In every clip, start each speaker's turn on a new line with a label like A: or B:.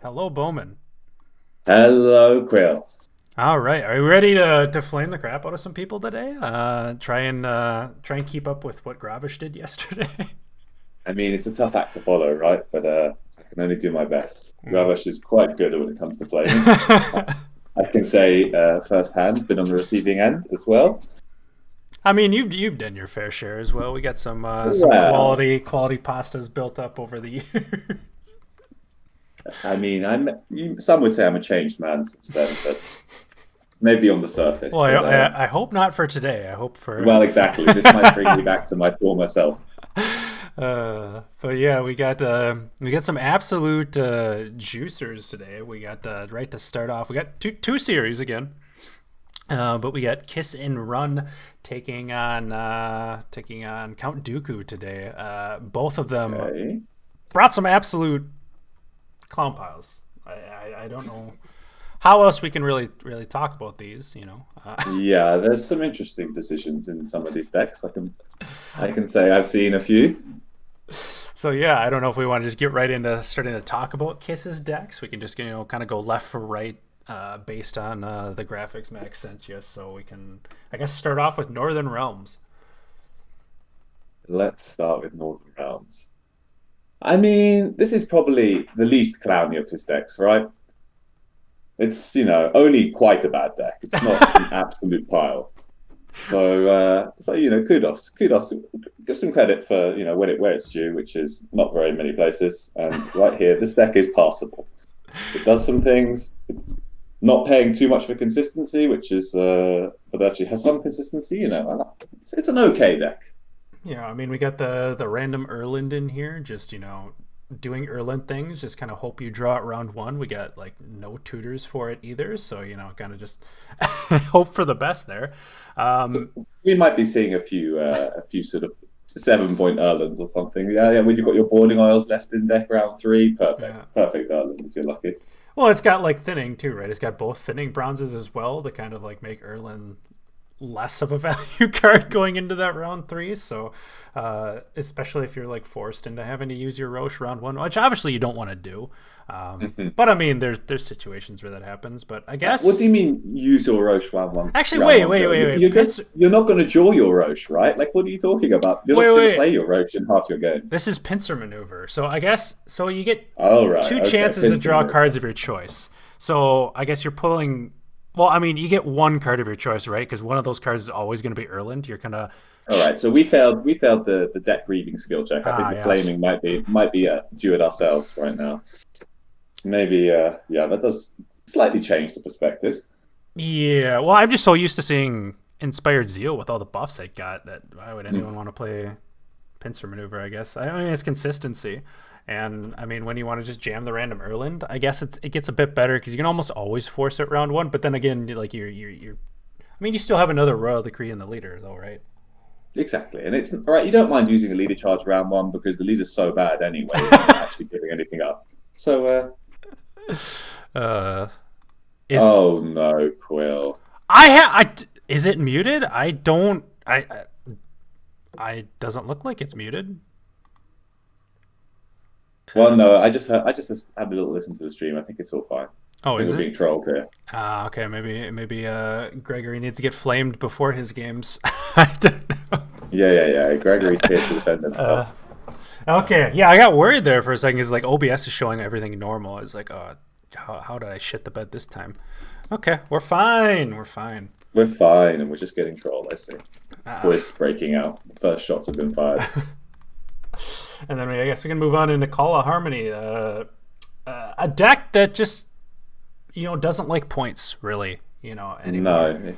A: Hello, Bowman.
B: Hello, Quill.
A: All right, are you ready to flame the crap out of some people today? Try and keep up with what Gravish did yesterday.
B: I mean, it's a tough act to follow, right? But I can only do my best.
A: Mm.
B: Ravash is quite good when it comes to flaming. I can say firsthand, been on the receiving end as well.
A: I mean, you've done your fair share as well. We got some
B: Well,
A: quality pastas built up over the years.
B: I mean, some would say I'm a changed man since then, but maybe on the surface.
A: Well, I,
B: But
A: I, I hope not for today. I hope for.
B: well, exactly. This might bring me back to my former self.
A: But yeah, we got some absolute juicers today. We got right to start off. We got two series again. But we got Kiss and Run taking on Count-Dooku today. Both of them
B: Okay.
A: brought some absolute clown piles. I don't know how else we can really talk about these.
B: Yeah, there's some interesting decisions in some of these decks. I can say I've seen a few.
A: So yeah, I don't know if we want to just get right into starting to talk about Kiss's decks. We can just kind of go left for right based on the graphics Max sent you. So we can, I guess, start off with Northern Realms.
B: Let's start with Northern Realms. I mean, this is probably the least clowny of his decks, right? It's, only quite a bad deck. It's not an absolute pile. So kudos. Give some credit for where it's due, which is not very many places. And right here, this deck is passable. It does some things. It's not paying too much for consistency, which is but actually has some consistency. It's an okay deck.
A: Yeah, I mean, we got the random Erland in here, just doing Erland things. Just kind of hope you draw it round one. We got like no tutors for it either, so kind of just hope for the best there.
B: So we might be seeing a few sort of 7 point Erlands or something. Yeah. When you've got your boarding isles left in deck round three,
A: Yeah.
B: perfect Erland if you're lucky.
A: Well, it's got like thinning too, right? It's got both thinning bronzes as well to kind of like make Erland less of a value card going into that round three. So, especially if you're like forced into having to use your Roche round one, which obviously you don't want to do. But I mean, there's situations where that happens. But I
B: What do
A: guess
B: you mean use your Roche
A: actually,
B: round
A: wait,
B: one
A: wait,
B: go?
A: wait, wait.
B: You're not going to draw your Roche, right? Like, what are you talking about? You're
A: Wait,
B: not going to
A: wait.
B: play your Roche in half your games.
A: This is pincer maneuver. So I guess you get
B: Oh right,
A: two
B: okay.
A: chances to draw
B: Pincer.
A: cards of your choice. So I guess you're pulling. Well, I mean, you get one card of your choice, right? Because one of those cards is always going to be Erland. You're gonna
B: All right, so we failed the deck reading skill check. I think the
A: yes.
B: flaming might be due at ourselves right now. Maybe yeah, that does slightly change the perspective.
A: Yeah, well, I'm just so used to seeing Inspired Zeal with all the buffs it got that why would
B: Hmm.
A: anyone want to play Pincer Maneuver, I guess. I mean, it's consistency. And I mean, when you want to just jam the random Erland, I guess it gets a bit better because you can almost always force it round one. But then again, like you're I mean, you still have another Royal Decree in the leader, though, right?
B: Exactly, and it's all right. You don't mind using a leader charge round one because the leader's so bad anyway. It's not actually giving anything up. So,
A: Uh, is
B: oh no, Quill.
A: is it muted? I doesn't look like it's muted.
B: Well, no, I just had a little listen to the stream. I think it's all fine.
A: Oh,
B: I think
A: is
B: we're
A: it?
B: being trolled here.
A: Okay, maybe Gregory needs to get flamed before his games. I don't know.
B: Yeah. Gregory's here to defend
A: Uh,
B: himself.
A: okay, yeah, I got worried there for a second. Is like OBS is showing everything normal. It's like, oh, how did I shit the bed this time? Okay, we're fine. We're fine.
B: We're fine, and we're just getting trolled. I see.
A: Uh,
B: Voice breaking out. The first shots have been fired.
A: and then I guess we can move on into Call of Harmony, a deck that just doesn't like points really, anymore.
B: No,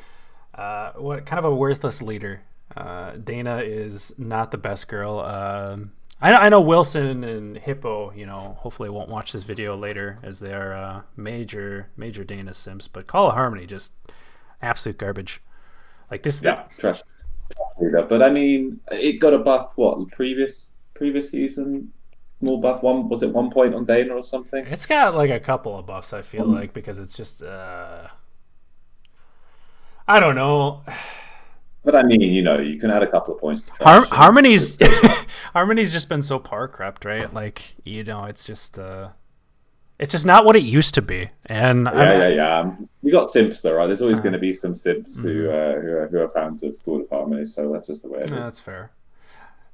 A: What kind of a worthless leader. Dana is not the best girl. I know Wilson and Hippo, hopefully won't watch this video later as they are major Dana simps. But Call of Harmony just absolute garbage. Like this.
B: yeah, trash. But I mean, it got a buff. What previous season? Small buff. One was it 1 point on Dana or something?
A: It's got like a couple of buffs. I feel like because it's just I don't know.
B: But I mean, you can add a couple of points to trash.
A: Harmony's just been so par crept, right? Like it's just It's just not what it used to be. And
B: yeah. We got simps though, right? There's always going to be some simps who are fans of Court of Harmony, so that's just the way it is.
A: That's fair.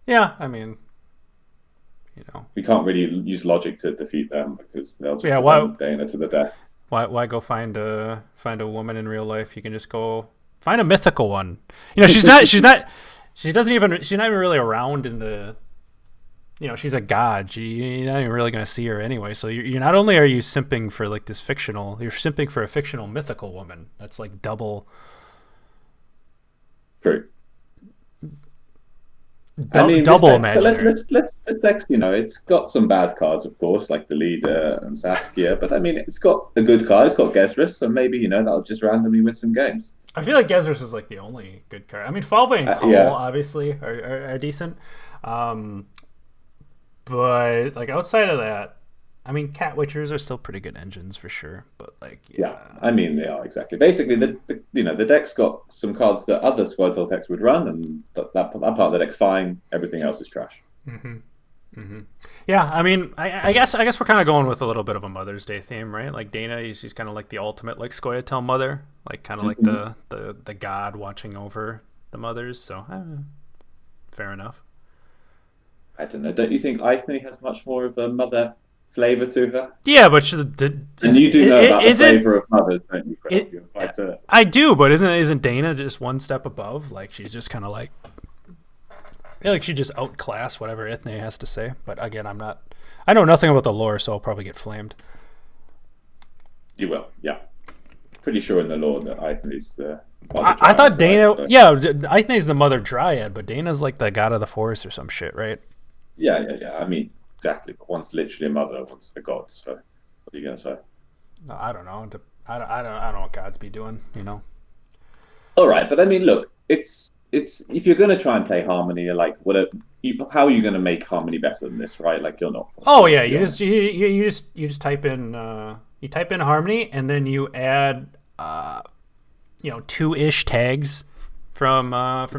A: Yeah, I mean,
B: we can't really use logic to defeat them because they'll just defend Dana to the death.
A: Why go find a woman in real life? You can just go find a mythical one. She's not even really around in the. She's a god. You're not even really going to see her anyway. So you're not only are you simping for like this fictional, you're simping for a fictional mythical woman. That's like double.
B: True.
A: Double magic.
B: So let's it's got some bad cards, of course, like the leader and Saskia. But it's got a good card. It's got Gezris, so maybe that'll just randomly win some games.
A: I feel like Gezris is like the only good card. Falve and Call obviously are decent. But like outside of that, Cat Witchers are still pretty good engines for sure. But like,
B: they are exactly. Basically, the deck's got some cards that other Squirtle decks would run, and that part of the deck's fine. Everything else is trash.
A: Yeah, I guess we're kind of going with a little bit of a Mother's Day theme, right? Like Dana, she's kind of like the ultimate like Scoia'tael mother, like kind of like the god watching over the mothers. So fair enough.
B: I don't know. Don't you think Eithne has much more of a mother flavor to her?
A: Yeah, but
B: and you do know about the flavor of mothers, don't you?
A: I do, but isn't Dana just one step above? Like she's just kind of like, I feel like she just outclass whatever Eithne has to say. But again, I know nothing about the lore, so I'll probably get flamed.
B: You will, yeah. Pretty sure in the lore that Eithne's the.
A: I thought Dana, Eithne's the mother dryad, but Dana's like the god of the forest or some shit, right?
B: Yeah. Exactly. But one's literally a mother, one's the god. So, what are you gonna say?
A: No, I don't know. I don't know what gods be doing.
B: All right, but look, it's if you're gonna try and play Harmony, like how are you gonna make Harmony better than this, right? Like you're not.
A: Oh yeah, you just type in Harmony, and then you add 2-ish tags from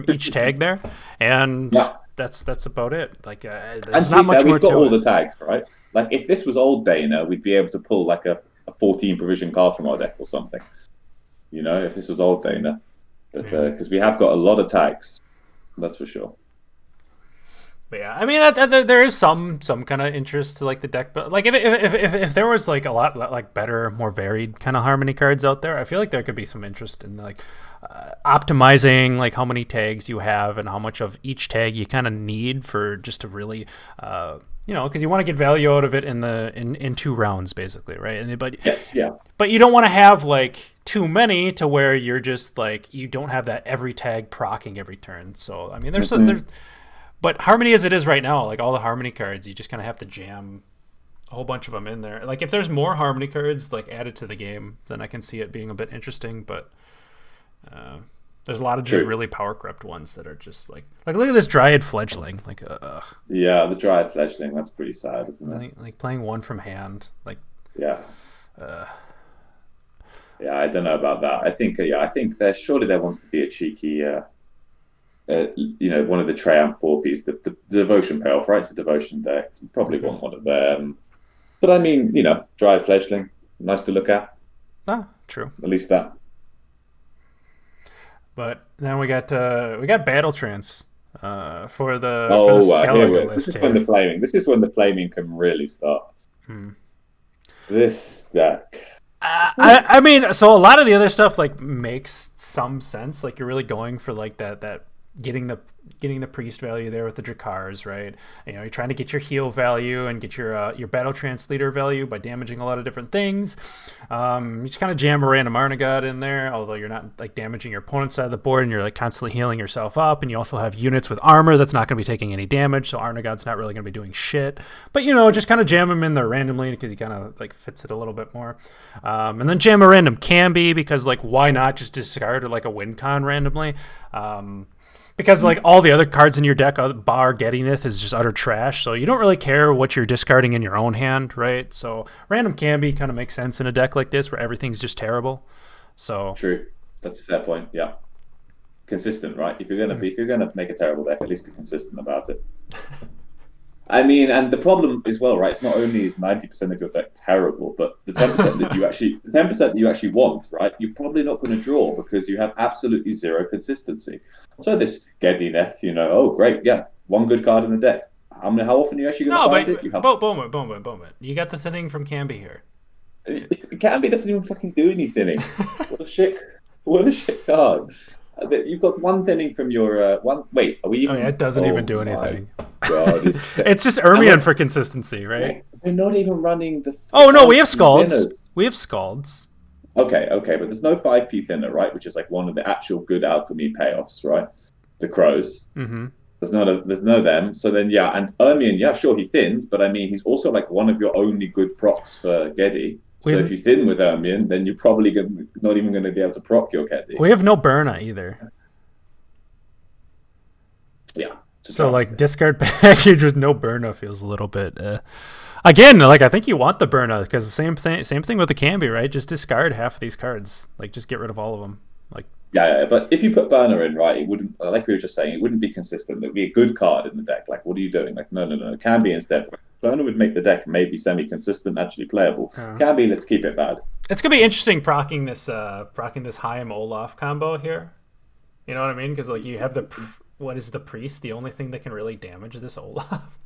A: each tag there, and. Yeah. That's about it. Like, there's not much more to it. We've got
B: all the tags, right? Like, if this was old Dana, we'd be able to pull like a 14 provision card from our deck or something. If this was old Dana, but because we have got a lot of tags, that's for sure.
A: But yeah, there is some kind of interest to like the deck, but like if there was like a lot like better, more varied kind of Harmony cards out there, I feel like there could be some interest in like. Optimizing like how many tags you have and how much of each tag you kind of need for just to really because you want to get value out of it in 2 rounds basically, right? But you don't want to have like too many to where you're just like you don't have that every tag proccing every turn. So there's but Harmony as it is right now, like all the Harmony cards, you just kind of have to jam a whole bunch of them in there. Like if there's more Harmony cards like added to the game, then I can see it being a bit interesting, but there's a lot of just really power corrupt ones that are just like look at this Dryad Fledgling, like
B: yeah, the Dryad Fledgling, that's pretty sad, isn't it?
A: Like playing one from hand, like
B: yeah, I don't know about that. I think there wants to be a cheeky one of the Triumph 4-piece, the Devotion Payoff, right? It's a Devotion deck. You probably want one of them, but Dryad Fledgling, nice to look at.
A: True.
B: At least that.
A: But then we got Battle Trance for the Skellige list.
B: This is when the flaming can really start. This deck.
A: So a lot of the other stuff like makes some sense. Like you're really going for like that getting the priest value there with the Drakars, right? You're trying to get your heal value and get your Battle Trance leader value by damaging a lot of different things. You just kind of jam a random Arnagod in there, although you're not like damaging your opponent's side of the board, and you're like constantly healing yourself up. And you also have units with armor that's not going to be taking any damage, so Arnagod's not really going to be doing shit. But just kind of jam him in there randomly because he kind of like fits it a little bit more. And then jam a random Camby because like why not just discard like a win con randomly. Because like all the other cards in your deck, bar Gettynith, is just utter trash. So you don't really care what you're discarding in your own hand, right? So random Camby kind of makes sense in a deck like this where everything's just terrible. So
B: true, that's a fair point. Yeah, consistent, right? If you're gonna make a terrible deck, at least be consistent about it. I mean, and the problem as well, right? It's not only is 90% of your deck terrible, but the 10% that you actually, the 10% that you actually want, right? You're probably not going to draw because you have absolutely zero consistency. So this Geddy-neth, oh, great, yeah, one good card in the deck. How often are you actually going to
A: No,
B: find
A: but
B: it? You have
A: boom. You got the thinning from Camby here.
B: Canby doesn't even fucking do anything. What a shit! What a shit card. You've got one thinning from your one. Wait, are we
A: Oh
B: even?
A: yeah, it doesn't even do
B: my
A: anything.
B: God,
A: It's just Ermion for consistency, right?
B: we're not even running the.
A: Oh no, we have
B: 5p
A: Scalds.
B: thinners.
A: We have Scalds.
B: Okay, but there's no 5p thinner, right? Which is like one of the actual good alchemy payoffs, right? The crows.
A: Mm-hmm.
B: There's no them. So then, yeah, and Ermion, yeah, sure, he thins, but I mean, he's also like one of your only good procs for Geddy. So if you thin with Ermion, then you're probably not even going to be able to proc your Geddy.
A: We have no Burna either.
B: Yeah.
A: So like discard package with no Burna feels a little bit. Again, like I think you want the Burna because same thing with the Camby, right? Just discard half of these cards. Like just get rid of all of them. Like
B: yeah, but if you put Burner in, right, it wouldn't, like we were just saying, it wouldn't be consistent. It would be a good card in the deck. Like, what are you doing? Like, no. Camby instead. Burner would make the deck maybe semi-consistent, actually playable. Camby, let's keep it bad.
A: It's gonna be interesting procking this Haim Olaf combo here. You know what I mean? Because like you have what is the priest? The only thing that can really damage this Olaf.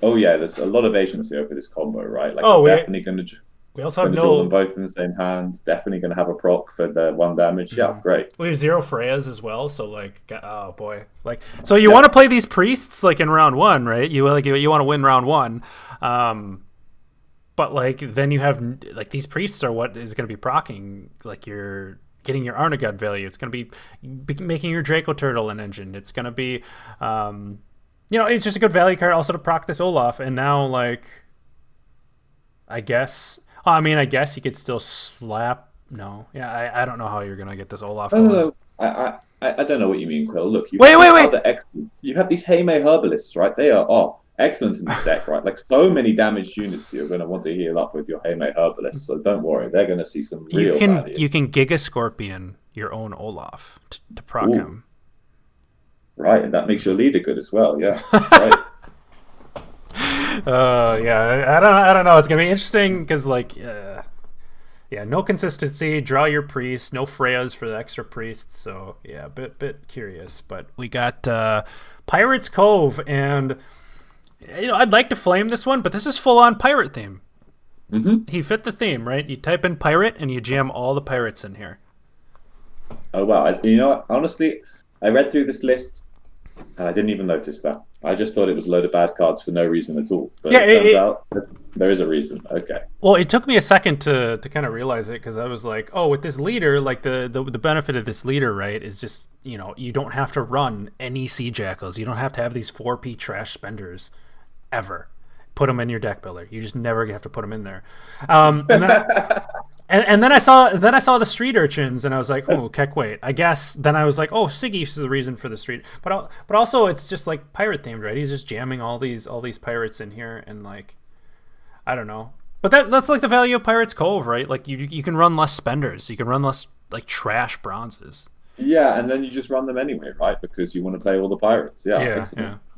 B: Oh yeah, there's a lot of agency over this combo, right? Like, definitely going to.
A: We also have
B: draw them both in the same hand. Definitely going to have a proc for the 1 damage. Yeah, great.
A: We have 0 Freyas as well, so like, oh boy, like, so you want to play these priests like in round 1, right? You want to win round 1, but like then you have like these priests are what is going to be procking. Like you're getting your Arnagud value. It's going to be making your Draco Turtle an engine. It's going to be, it's just a good value card also to proc this Olaf. And now like, I guess you could still slap. No, yeah, I don't know how you're gonna get this Olaf.
B: No. I don't know what you mean, Quill. Look,
A: wait.
B: You have these Heime Herbalists, right? They are excellent in this deck, right? Like so many damaged units you're going to want to heal up with your Heime Herbalists. So don't worry, they're going to see some real value.
A: You can Giga Scorpion your own Olaf to proc him.
B: Right, and that makes your leader good as well. Yeah, right.
A: I don't know. It's gonna be interesting because like, no consistency. Draw your priest. No Freyas for the extra priests. So yeah, bit curious. But we got Pirates Cove, and I'd like to flame this one, but this is full on pirate theme.
B: Mm-hmm.
A: He fit the theme, right? You type in pirate and you jam all the pirates in here.
B: Oh wow! Honestly, I read through this list and I didn't even notice that. I just thought it was a load of bad cards for no reason at all. But it turns out there is a reason. Okay.
A: Well, it took me a second to kind of realize it because I was like, oh, with this leader, like the benefit of this leader, right, is just, you don't have to run any Sea Jackals. You don't have to have these 4P trash spenders ever. Put them in your deck builder. You just never have to put them in there. And then I saw the street urchins, and I was like, oh, Keck, wait. I guess then I was like, oh, Siggy's the reason for the street, but also it's just like pirate themed, right? He's just jamming all these pirates in here, and like, I don't know. But that's like the value of Pirates Cove, right? Like you can run less spenders, you can run less like trash bronzes.
B: Yeah, and then you just run them anyway, right? Because you want to play all the pirates. Yeah,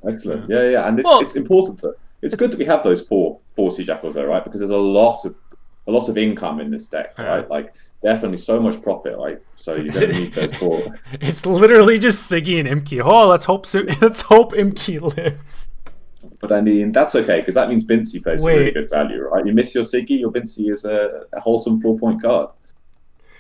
B: excellent. Yeah. And it's important it's good that we have those four Sea Jackals there, right? Because there's a lot of income in this deck, right? Like definitely so much profit, right? So you're going to need those 4.
A: It's literally just Siggy and Imki. Oh, let's hope Imki lives.
B: But I mean, that's okay because that means Bincy plays really good value, right? You miss your Siggy, your Bincy is a wholesome 4-point card.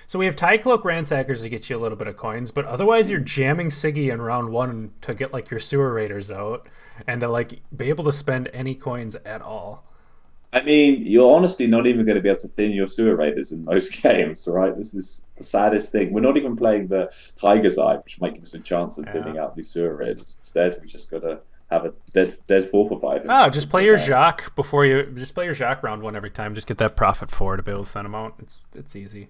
A: So we have Tide Cloak Ransackers to get you a little bit of coins, but otherwise you're jamming Siggy in round 1 to get like your Sewer Raiders out and to like be able to spend any coins at all.
B: I mean, you're honestly not even going to be able to thin your Sewer Raiders in most games, right? This is the saddest thing. We're not even playing the Tiger's Eye, which might give us a chance of thinning out these Sewer Raiders. Instead, we just got to have a dead 4 for 5.
A: Just play your Jacques round 1 every time. Just get that profit 4 to be able to thin them out. It's easy.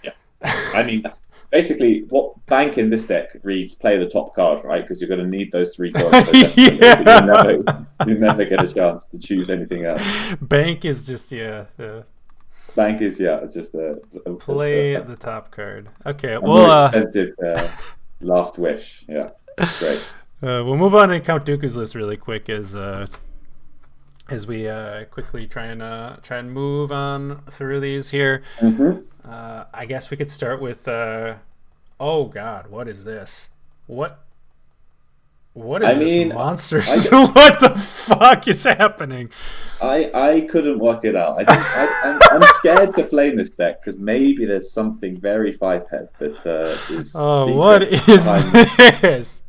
B: Yeah, I mean, basically, what bank in this deck reads play the top card, right? Because you're going to need those 3 cards. You never get a chance to choose anything else.
A: Bank is just
B: Bank is just
A: play the top card. Okay,
B: more expensive last wish. Yeah, great.
A: We'll move on to Count-Dooku's list really quick as we quickly try and move on through these here. I guess we could start with oh God, what is this? What is this monster? What the fuck is happening?
B: I couldn't work it out. I'm scared to flame this deck because maybe there's something very five-head that is.
A: Oh, what is this?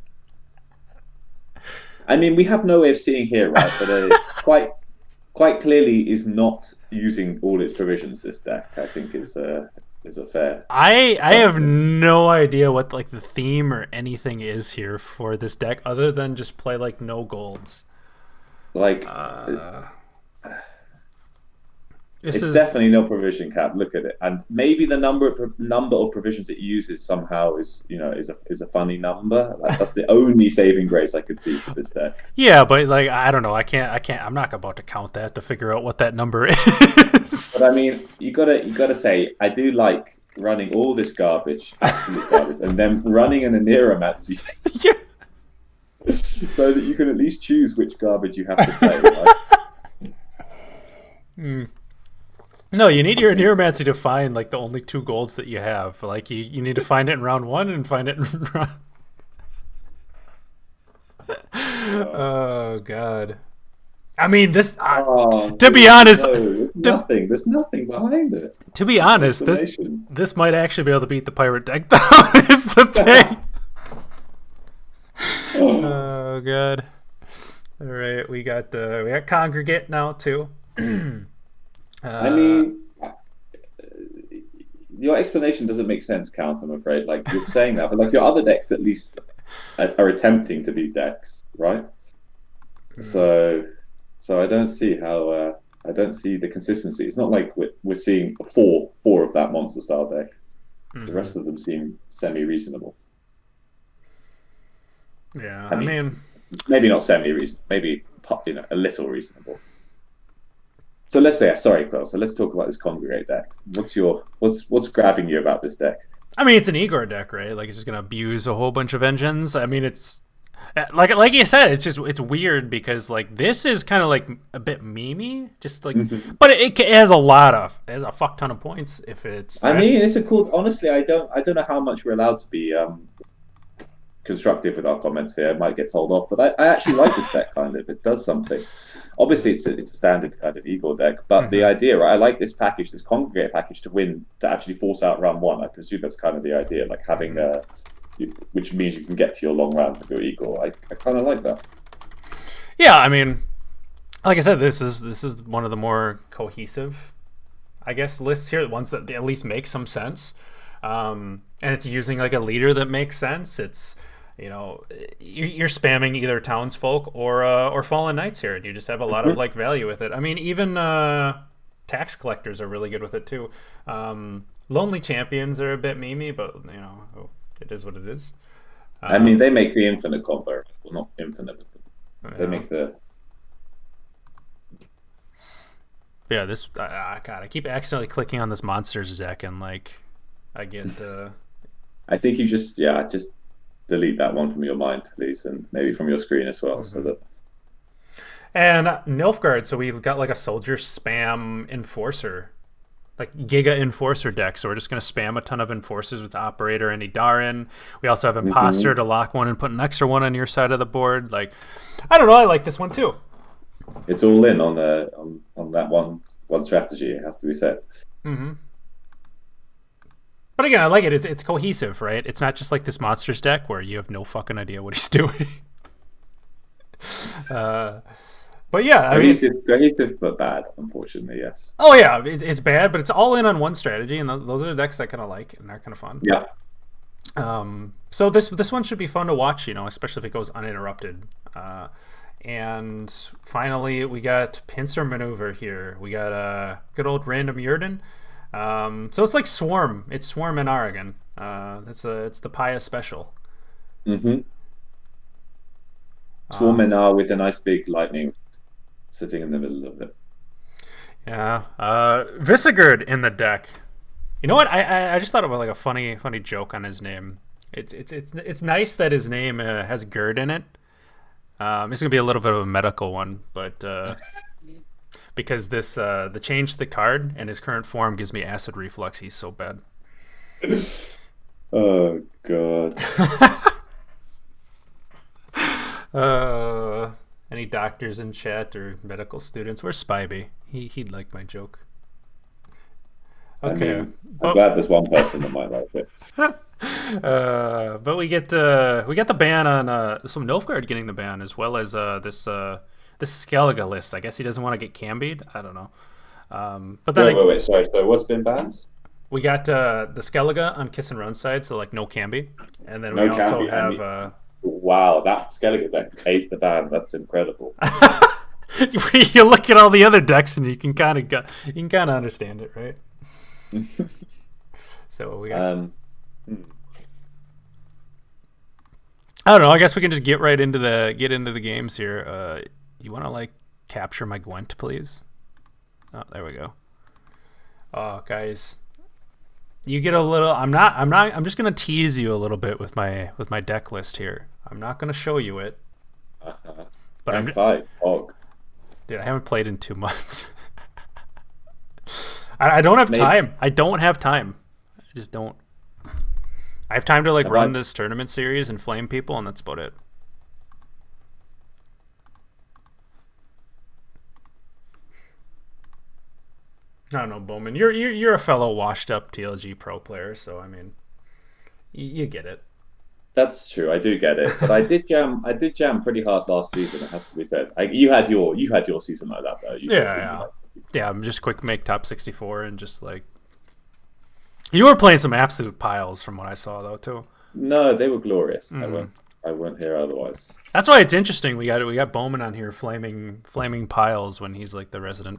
B: I mean, we have no way of seeing here, right? But it's quite clearly is not using all its provisions. This deck, I think, is a fair.
A: I have no idea what like the theme or anything is here for this deck, other than just play like no golds.
B: Like, it's definitely no provision cap. Look at it, and maybe the number of provisions it uses somehow is a funny number. Like, that's the only saving grace I could see for this deck.
A: Yeah, but like I don't know. I can't. I'm not about to count that to figure out what that number is.
B: But I mean, you gotta say, I do like running all this garbage, absolute garbage, and then running an Aniromancy.
A: Yeah.
B: So that you can at least choose which garbage you have to play. Right?
A: No, you need your Aniromancy to find like the only 2 golds that you have. Like you need to find it in round 1 and find it in round. Oh God. I mean, this. To be honest,
B: there's nothing behind it.
A: To be honest, this might actually be able to beat the pirate deck. Though is the thing. Oh God. All right, we got Congregate now too.
B: I mean, your explanation doesn't make sense, Count. I'm afraid. Like you're saying that, but like your other decks at least are attempting to be decks, right? So I don't see how. I don't see the consistency. It's not like we're seeing four of that monster style deck. The rest of them seem semi-reasonable.
A: Yeah, I mean,
B: maybe not semi-reasonable. Maybe a little reasonable. So let's say, sorry, Quill. So let's talk about this Congregate deck. What's grabbing you about this deck?
A: I mean, it's an Igor deck, right? Like it's just gonna abuse a whole bunch of engines. I mean, it's like you said, it's weird because like this is kind of like a bit memey, just like, but it has a fuck ton of points if it's.
B: I mean, it's a cool. Honestly, I don't know how much we're allowed to be constructive with our comments here. I might get told off, but I actually like this deck kind of. It does something. Obviously, it's a standard kind of Igor deck, but the idea, right? I like this package, this Congregate package, to actually force out round 1. I presume that's kind of the idea, like having which means you can get to your long round with your Igor. I kind of like that.
A: Yeah, I mean, like I said, this is one of the more cohesive, I guess, lists here. The ones that at least make some sense, and it's using like a leader that makes sense. It's you're spamming either townsfolk or fallen knights here, and you just have a lot of like value with it. I mean, even tax collectors are really good with it too. Lonely champions are a bit memey, but it is what it is.
B: I mean, they make the infinite combo. Well, not infinite. They make the.
A: Yeah, this. God, I keep accidentally clicking on this monsters deck, and like, I get.
B: I think you just delete that one from your mind, please, and maybe from your screen as well, so that.
A: And Nilfgaard, so we've got like a soldier spam enforcer, like Giga Enforcer deck. So we're just going to spam a ton of enforcers with Operator and Idarin. We also have Imposter to lock one and put an extra one on your side of the board. Like, I don't know, I like this one too.
B: It's all in on that one strategy. It has to be said.
A: But again, I like it. It's cohesive, right? It's not just like this monsters deck where you have no fucking idea what he's doing. But yeah,
B: cohesive but bad, unfortunately. Yes.
A: Oh yeah, it's bad, but it's all in on one strategy, and those are the decks I kind of like and they're kind of fun.
B: Yeah.
A: So this one should be fun to watch, especially if it goes uninterrupted. And finally, we got Pincer Maneuver here. We got good old random Yurden. So it's like Swarm. It's Swarm in Oregon. It's the Paya special.
B: Swarm in R with a nice big lightning sitting in the middle of it.
A: Yeah. Visigurd in the deck. You know what? I just thought about like a funny joke on his name. It's nice that his name has Gerd in it. It's gonna be a little bit of a medical one, but because the change to the card and his current form gives me acid reflux. He's so bad.
B: Oh God.
A: Any doctors in chat or medical students? Where's Spivey? He'd like my joke. Okay,
B: I'm glad there's one person that might like it.
A: But we get the ban on some Nilfgaard getting the ban, as well as this Skellige list. I guess he doesn't want to get cambied. I don't know. But then
B: wait. Sorry. So what's been banned?
A: We got the Skellige on Kiss and Run side, so like no cambi, and then we also have.
B: Wow, that Skellige deck ate the ban. That's incredible.
A: You look at all the other decks, and you can kind of understand it, right? So we got. I don't know. I guess we can just get right into the games here. You want to like capture my Gwent, please? Oh, there we go. Oh, guys, you get a little. I'm just gonna tease you a little bit with my deck list here. I'm not gonna show you it. But I'm dude, I haven't played in 2 months. I don't have time. I don't have time. I just don't. I have time to like run this tournament series and flame people, and that's about it. I don't know, Bowman. You're a fellow washed up TLG pro player, so I mean, you get it.
B: That's true. I do get it, but I did jam pretty hard last season. It has to be said. You had your season like that though.
A: Yeah. I'm just quick make top 64 and just like. You were playing some absolute piles from what I saw though too.
B: No, they were glorious. I won't hear otherwise.
A: That's why it's interesting. We got Bowman on here flaming piles when he's like the resident.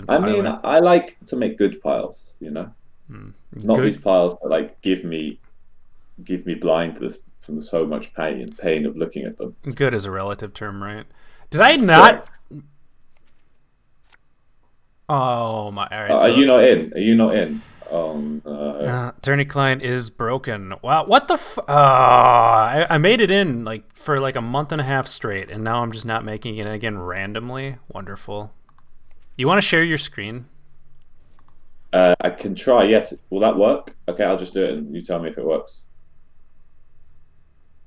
B: I mean, I like to make good piles, you know, not these piles that like give me blind from so much pain of looking at them.
A: Good is a relative term, right? Did I not? Yeah. Oh my! All right,
B: are you not in? Are you not in?
A: Attorney client is broken. Wow, what the? I made it in like for like a month and a half straight, and now I'm just not making it again randomly. Wonderful. You want to share your screen?
B: I can try. Yes. Will that work? Okay, I'll just do it, and you tell me if it works.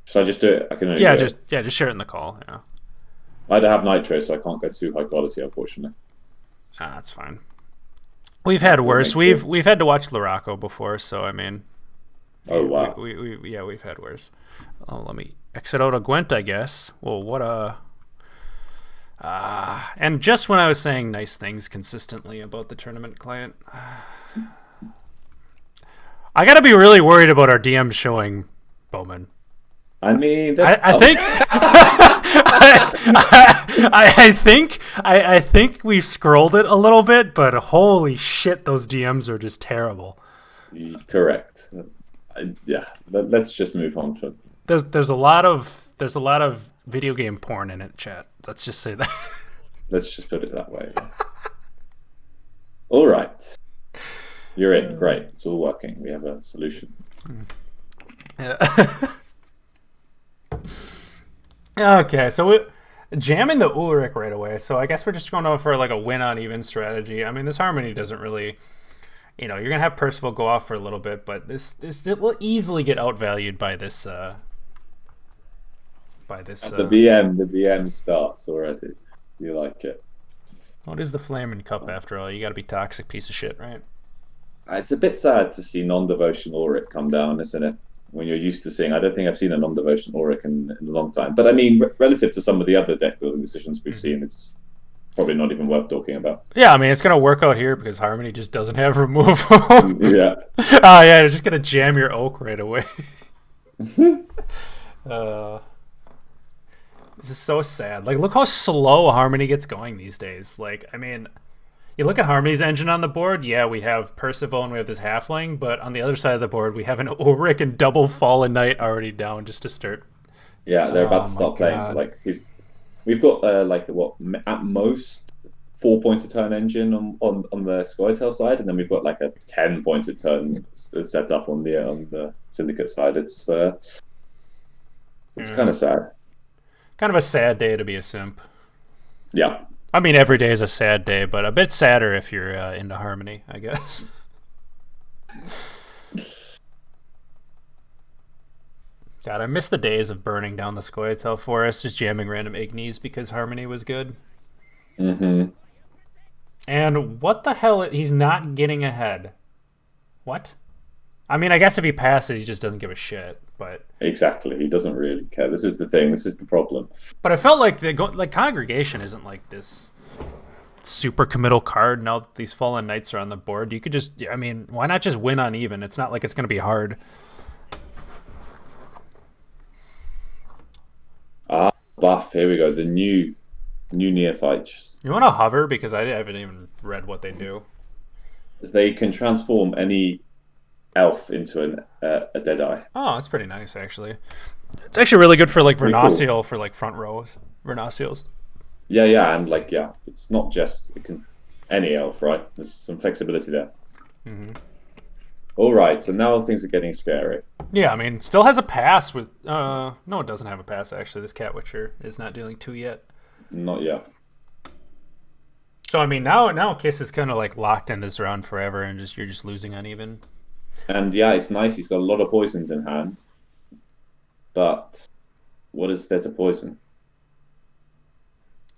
B: Should I just do it? I can only do it.
A: Just share it in the call. Yeah.
B: I don't have nitro, so I can't go too high quality, unfortunately.
A: That's fine. We've had worse. We've had to watch Laraco before, so I mean.
B: Oh wow.
A: We've had worse. Oh, let me exit out of Gwent, I guess. Well, what a. And just when I was saying nice things consistently about the tournament client, I gotta be really worried about our DM showing Bowman.
B: I mean,
A: I think we've scrolled it a little bit, but holy shit, those DMs are just terrible.
B: Correct. Yeah, let's just move on to.
A: There's a lot of video game porn in it, chat. Let's just say that.
B: Let's just put it that way. Yeah. All right. You're in. Great. It's all working. We have a solution.
A: Yeah. Okay, so we're jamming the Ulrich right away. So I guess we're just going for like a win on even strategy. I mean, this Harmony doesn't really, you're going to have Percival go off for a little bit, but it will easily get outvalued by this. The
B: BM starts already. You like it?
A: What is the Flaming Cup after all? You got to be toxic piece of shit, right?
B: It's a bit sad to see non-devotion Ulrich come down, isn't it? When you're used to seeing, I don't think I've seen a non-devotion Ulrich in a long time. But I mean, relative to some of the other deck building decisions we've seen, it's probably not even worth talking about.
A: Yeah, I mean, it's going to work out here because Harmony just doesn't have removal.
B: Yeah.
A: Oh, yeah, they're just going to jam your Oak right away. This is so sad. Like, look how slow Harmony gets going these days. Like, I mean, you look at Harmony's engine on the board, yeah, we have Percival and we have this Halfling, but on the other side of the board, we have an Ulrich and double Fallen Knight already down just to start.
B: Yeah, they're about to start playing. Like, we've got, at most 4-pointer turn engine on the Skytail side, and then we've got like a 10-pointer turn set up on the Syndicate side. It's kind of sad.
A: Kind of a sad day to be a simp.
B: Yeah.
A: I mean, every day is a sad day, but a bit sadder if you're into Harmony, I guess. God, I miss the days of burning down the Scoia'tael forest, just jamming random Ignis because Harmony was good.
B: Mm-hmm.
A: And what the hell? He's not getting ahead. What? I mean, I guess if he passes, he just doesn't give a shit. But
B: Exactly. He doesn't really care. This is the thing. This is the problem.
A: I felt like Congregation isn't like this super committal card now that these Fallen Knights are on the board. You could just, I mean, why not just win uneven? It's not like it's going to be hard.
B: Buff. Here we go. The new neophytes.
A: You want to hover because I haven't even read what they do.
B: They can transform any elf into a Deadeye.
A: Oh, that's pretty nice actually. It's actually really good for like
B: Pretty
A: Vernaciel
B: cool.
A: for like front rows. Vernaciels.
B: Yeah, and like it's not just any elf, right? There's some flexibility there.
A: Mm-hmm.
B: All right, so now things are getting scary.
A: Yeah, I mean, still has a pass with. No, it doesn't have a pass actually. This Cat Witcher is not dealing 2 yet.
B: Not yet.
A: So I mean, now Kiss is kind of like locked in this round forever, and you're just losing uneven.
B: And yeah, it's nice. He's got a lot of poisons in hand. But what is there to poison?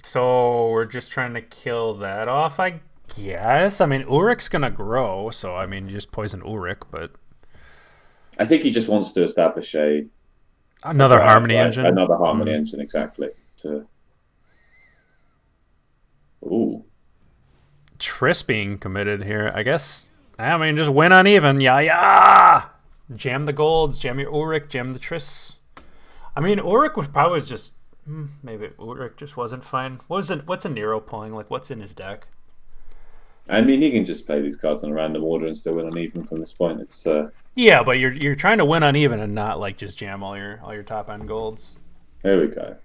A: So we're just trying to kill that off, I guess. I mean, Ulrich's gonna grow, so I mean, you just poison Ulrich, but
B: I think he just wants to establish
A: another
B: drive,
A: Harmony
B: right?
A: engine.
B: Another Harmony engine, exactly. Ooh.
A: Triss being committed here, I guess. I mean, just win uneven. Yeah. Jam the golds, jam your Ulrich, jam the Triss. I mean, Ulrich was probably just maybe Ulrich just wasn't fine. What's a Nero pulling? Like, what's in his deck?
B: I mean, he can just play these cards in a random order and still win uneven from this point. It's
A: Yeah, but you're trying to win uneven and not like just jam all your top end golds.
B: Here we go.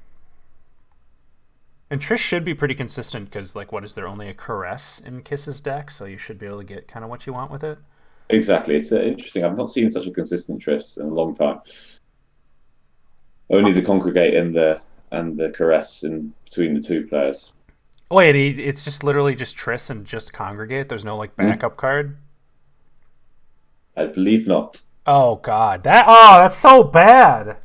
A: And Trish should be pretty consistent because, like, what is there only a Caress in Kiss's deck, so you should be able to get kind of what you want with it.
B: Exactly. It's interesting. I've not seen such a consistent Triss in a long time. Only the Congregate and the Caress in between the two players.
A: Wait, it's just literally just Triss and just Congregate? There's no, like, backup card?
B: I believe not.
A: Oh, God. That's so bad!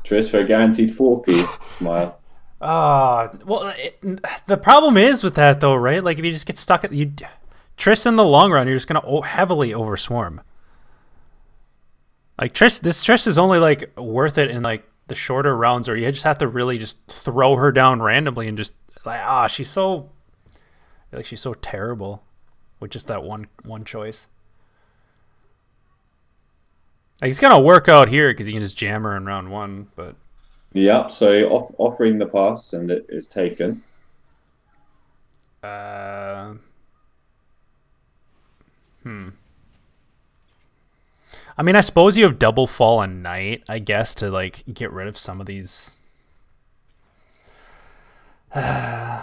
B: Triss for a guaranteed 4p. Smile.
A: The problem is with that, though, right? Like, if you just get stuck at... Triss in the long run, you're just going to heavily overswarm. Like, this Triss is only, like, worth it in, like, the shorter rounds, or you just have to really just throw her down randomly and just, like, she's so terrible with just that one choice. Like, he's going to work out here because he can just jam her in round 1, but...
B: Yeah, so offering the pass, and it is taken.
A: I mean, I suppose you have double Fallen Knight, I guess, to like get rid of some of these. So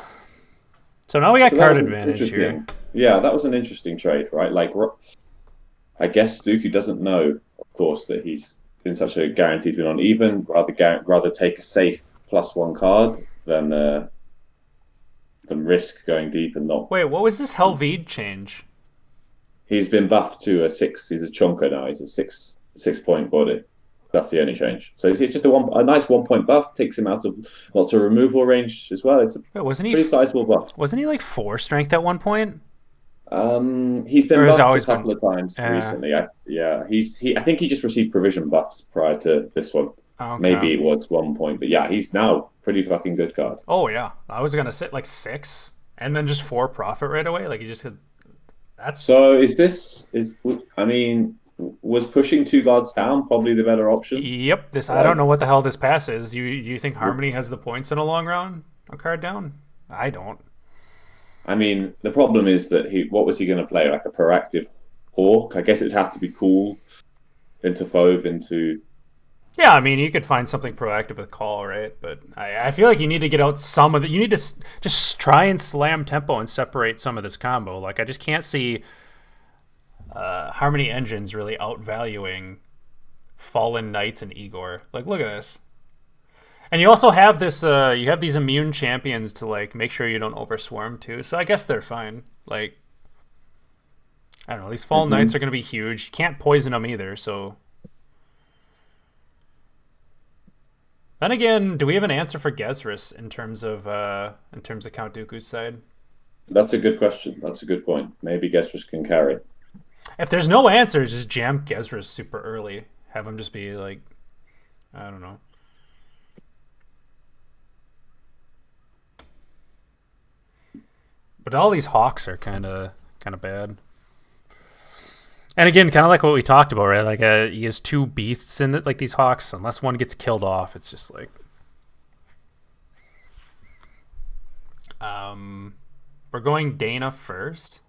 A: now we got card advantage here.
B: Yeah, that was an interesting trade, right? Like, I guess Dooku doesn't know, of course, that he's in such a guaranteed win on even. Rather take a safe +1 card than risk going deep and not.
A: Wait, what was this Helvide change?
B: He's been buffed to a 6. He's a chonker now. He's a 6-point body. That's the only change. So it's just a nice 1-point buff. Takes him out of lots of removal range as well. It's a pretty sizable buff.
A: Wasn't he like 4 strength at one point?
B: He's been buffed a couple of times recently. I think he just received provision buffs prior to this one.
A: Okay.
B: Maybe it was 1 point, but yeah, he's now pretty fucking good card.
A: Oh yeah, I was gonna sit like 6 and then just 4 profit right away. Like he just had.
B: So was pushing 2 guards down probably the better option?
A: Yep. I don't know what the hell this pass is. You think Harmony has the points in a long round? A card down? I don't.
B: I mean, the problem is that what was he going to play? Like a proactive Hawk? I guess it'd have to be cool into Fove, into...
A: Yeah, I mean, you could find something proactive with Call, right? But I feel like you need to get out some of the... You need to just try and slam tempo and separate some of this combo. Like, I just can't see Harmony Engines really outvaluing Fallen Knights and Igor. Like, look at this. And you also have this. You have these immune champions to like make sure you don't overswarm too. So I guess they're fine. Like I don't know. These Fallen Knights are going to be huge. You can't poison them either. So then again, do we have an answer for Gezrus in terms of Count Dooku's side?
B: That's a good question. That's a good point. Maybe Gesper's can carry.
A: If there's no answer, just jam Gezrus super early. Have him just be like, I don't know. But all these hawks are kind of bad. And again, kind of like what we talked about, right? Like he has two beasts in it, like these hawks. Unless one gets killed off, it's just like. We're going Dana first.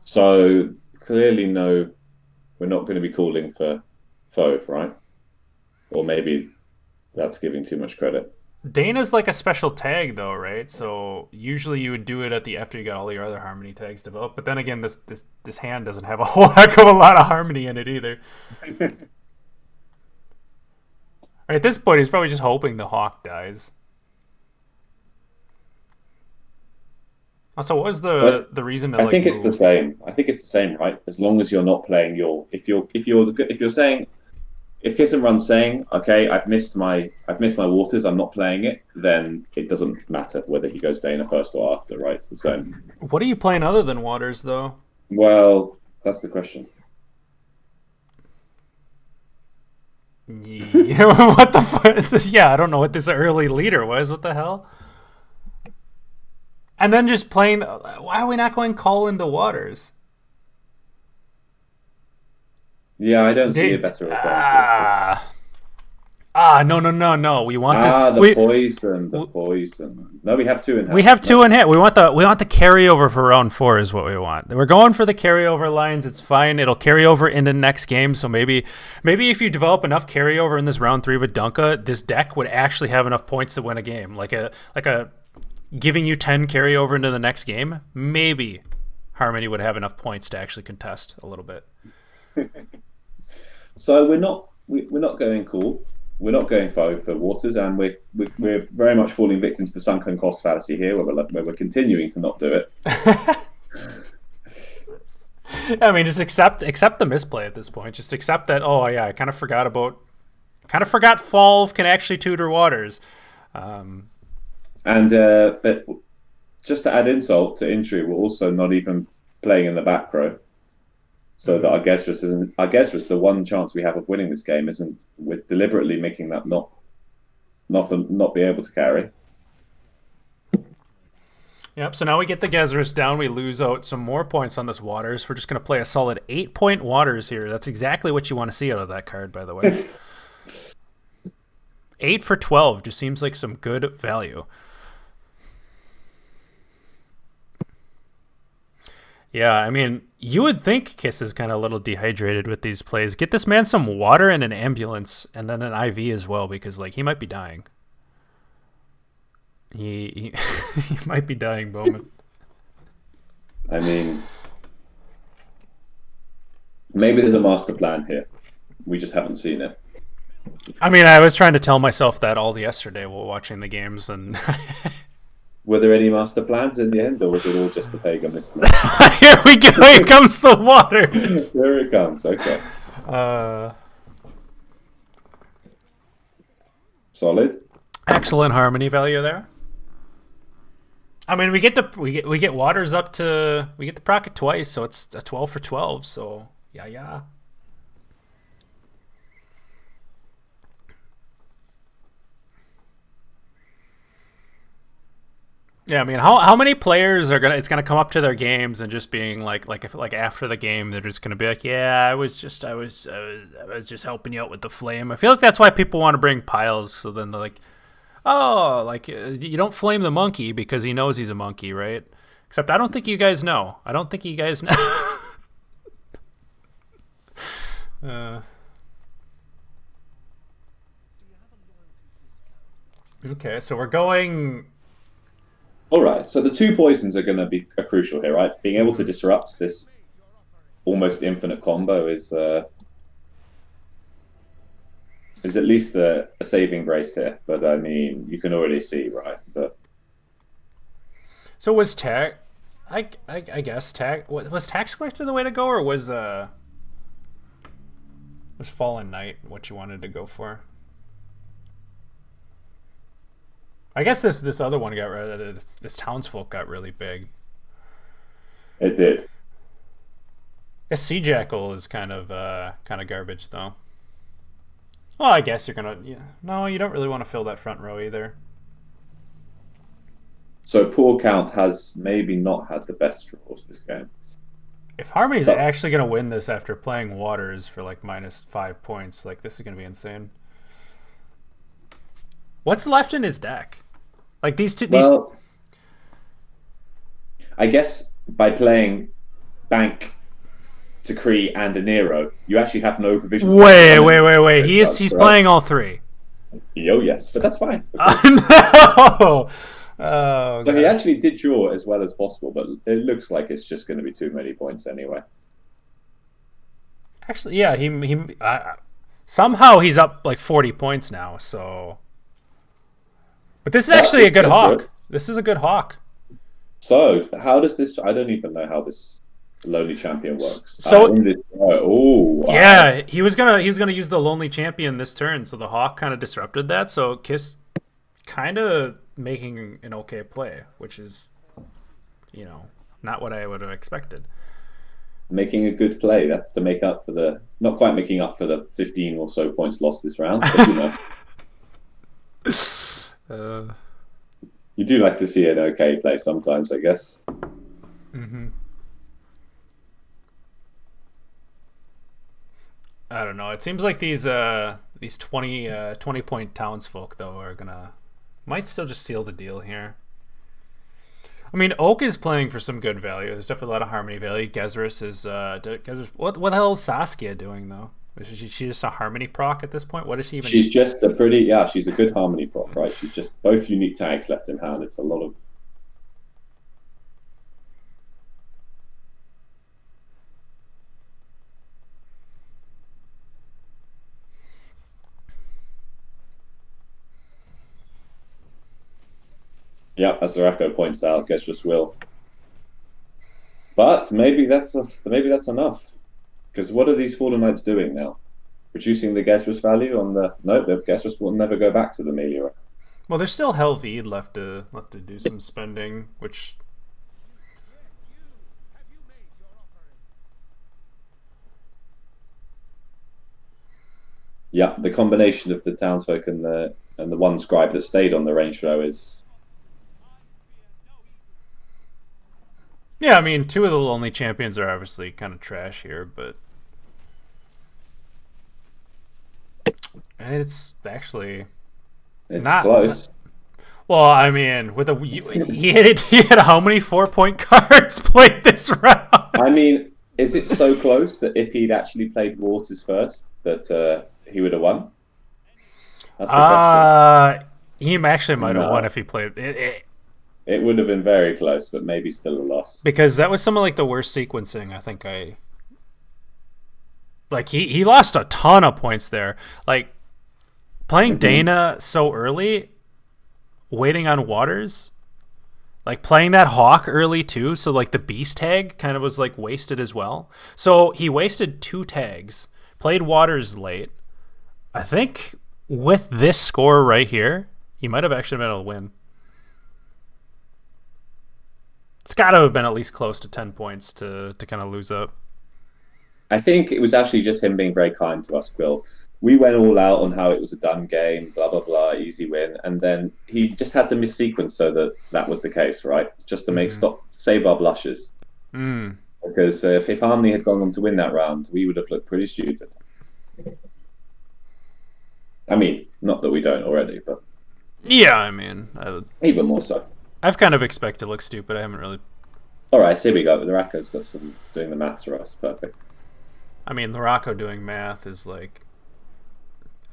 B: So clearly, no, we're not going to be calling for Fove, right? Or maybe that's giving too much credit.
A: Dana's like a special tag, though, right? So usually you would do it after you got all your other harmony tags developed. But then again, this hand doesn't have a whole heck of a lot of harmony in it either. At this point, he's probably just hoping the hawk dies. Also, what was the reason to
B: I
A: like
B: think it's
A: move?
B: the same. I think it's the same, right? As long as you're not playing if you're saying, if Kiss and Run's saying, okay, I've missed my waters, I'm not playing it, then it doesn't matter whether he goes Dana first or after, right? It's the same.
A: What are you playing other than waters, though?
B: Well, that's the question.
A: Yeah, what the fuck? Yeah, I don't know what this early leader was. What the hell? And then just playing. Why are we not going call into waters?
B: Yeah, I don't see a better alternative.
A: No. We want this.
B: The poison. No, we have two in hand.
A: We have two in hand. We want the carryover for round 4 is what we want. We're going for the carryover lines. It's fine. It'll carry over into next game. So maybe if you develop enough carryover in this round 3 with Dunka, this deck would actually have enough points to win a game. Like a giving you 10 carryover into the next game. Maybe Harmony would have enough points to actually contest a little bit.
B: So we're not going cool. We're not going for waters, and we're very much falling victim to the sunken cost fallacy here, where we're continuing to not do it.
A: I mean, just accept the misplay at this point. Just accept that. Oh yeah, I kind of forgot Falve can actually tutor waters.
B: But just to add insult to injury, we're also not even playing in the back row. So that I guess the one chance we have of winning this game isn't with deliberately making that not be able to carry.
A: Yep, so now we get the Gezrus down. We lose out some more points on this Waters. We're just going to play a solid 8-point Waters here. That's exactly what you want to see out of that card, by the way. 8 for 12 just seems like some good value. Yeah, I mean, you would think Kiss is kind of a little dehydrated with these plays. Get this man some water and an ambulance, and then an IV as well, because like he might be dying. He might be dying, Bowman.
B: I mean, maybe there's a master plan here. We just haven't seen it.
A: I mean, I was trying to tell myself that all yesterday while watching the games, and
B: were there any master plans in the end, or was it all just the pagan misplay?
A: Here we go. Here comes the waters.
B: There it comes. Okay. Solid.
A: Excellent harmony value there. I mean, we get waters up to, we get the proc twice, so it's a 12 for 12. So yeah. Yeah, I mean, how many players are it's gonna come up to their games and just being like after the game they're just gonna be like, yeah, I was just helping you out with the flame. I feel like that's why people want to bring piles. So then they're like, oh, like you don't flame the monkey because he knows he's a monkey, right? Except I don't think you guys know. Okay, so we're going.
B: All right, so the 2 poisons are going to be crucial here, right? Being able to disrupt this almost infinite combo is is at least a saving grace here. But I mean, you can already see, right, that
A: So was tag? I guess tag was tax collector the way to go, or was Fallen Knight what you wanted to go for? I guess this other one got this townsfolk got really big.
B: it did.
A: This Sea Jackal is kind of garbage though. Well, I guess you're gonna. Yeah, no, you don't really want to fill that front row either.
B: So poor Count has maybe not had the best draws this game.
A: If Harmony's
B: But
A: actually gonna win this after playing Waters for like -5 points, like this is gonna be insane. What's left in his deck? Like these two.
B: well, I guess by playing Bank, Decree, and a Nero, you actually have no provisions.
A: Wait. He's playing all three.
B: Oh yes, but that's fine.
A: No. Oh,
B: So he actually did draw as well as possible, but it looks like it's just going to be too many points anyway.
A: actually, yeah. Somehow he's up like 40 points now. So, but this is actually a good hawk. This is a good hawk.
B: So how does this? I don't even know how this Lonely Champion works.
A: So
B: wow.
A: Yeah, he was gonna use the Lonely Champion this turn, so the hawk kind of disrupted that. So Kiss kind of making an okay play, which is, not what I would have expected.
B: Making a good play. That's to make up for not quite making up for the 15 or so points lost this round. But, you do like to see an okay play sometimes, I guess.
A: Mm-hmm. I don't know. It seems like these 20 point townsfolk though might still just seal the deal here. I mean, Oak is playing for some good value. There's definitely a lot of harmony value. Gezris is what the hell is Saskia doing though? Is she just a harmony proc at this point? What is she even?
B: She's just she's a good harmony proc, right? She's just both unique tags left in hand. It's a lot of. Yeah, as Zarako points out, Gezris will. But maybe that's enough. Because what are these Fallen Knights doing now? Reducing the Gezris value on the... No, the Gezris will never go back to the Meliora.
A: Well, there's still Helveed left to do some spending, which...
B: Yeah, the combination of the townsfolk and the one scribe that stayed on the range row is...
A: Yeah, I mean, two of the Lonely Champions are obviously kind of trash here, but... And it's actually...
B: It's not close.
A: Well, I mean, he had how many 4-point cards played this round?
B: I mean, is it so close that if he'd actually played Waters first, that he would have won? That's the question.
A: He actually might have won if he played it.
B: It would have been very close, but maybe still a loss.
A: Because that was some of like the worst sequencing I think he lost a ton of points there. Like playing Dana so early, waiting on Waters, like playing that Hawk early too, so like the Beast tag kind of was like wasted as well. So he wasted 2 tags, played Waters late. I think with this score right here, he might have actually been able to win. It's got to have been at least close to 10 points to kind of lose up.
B: I think it was actually just him being very kind to us, Quill. We went all out on how it was a done game, blah, blah, blah, easy win. And then he just had to missequence so that was the case, right? Just to save our blushes. Because if Harmony had gone on to win that round, we would have looked pretty stupid. I mean, not that we don't already, but...
A: Yeah, I mean...
B: even more so.
A: I've kind of expected to look stupid. I haven't really...
B: All right, so here we go. The Racco's got some doing the maths for us. Perfect.
A: I mean, the Rocco doing math is like...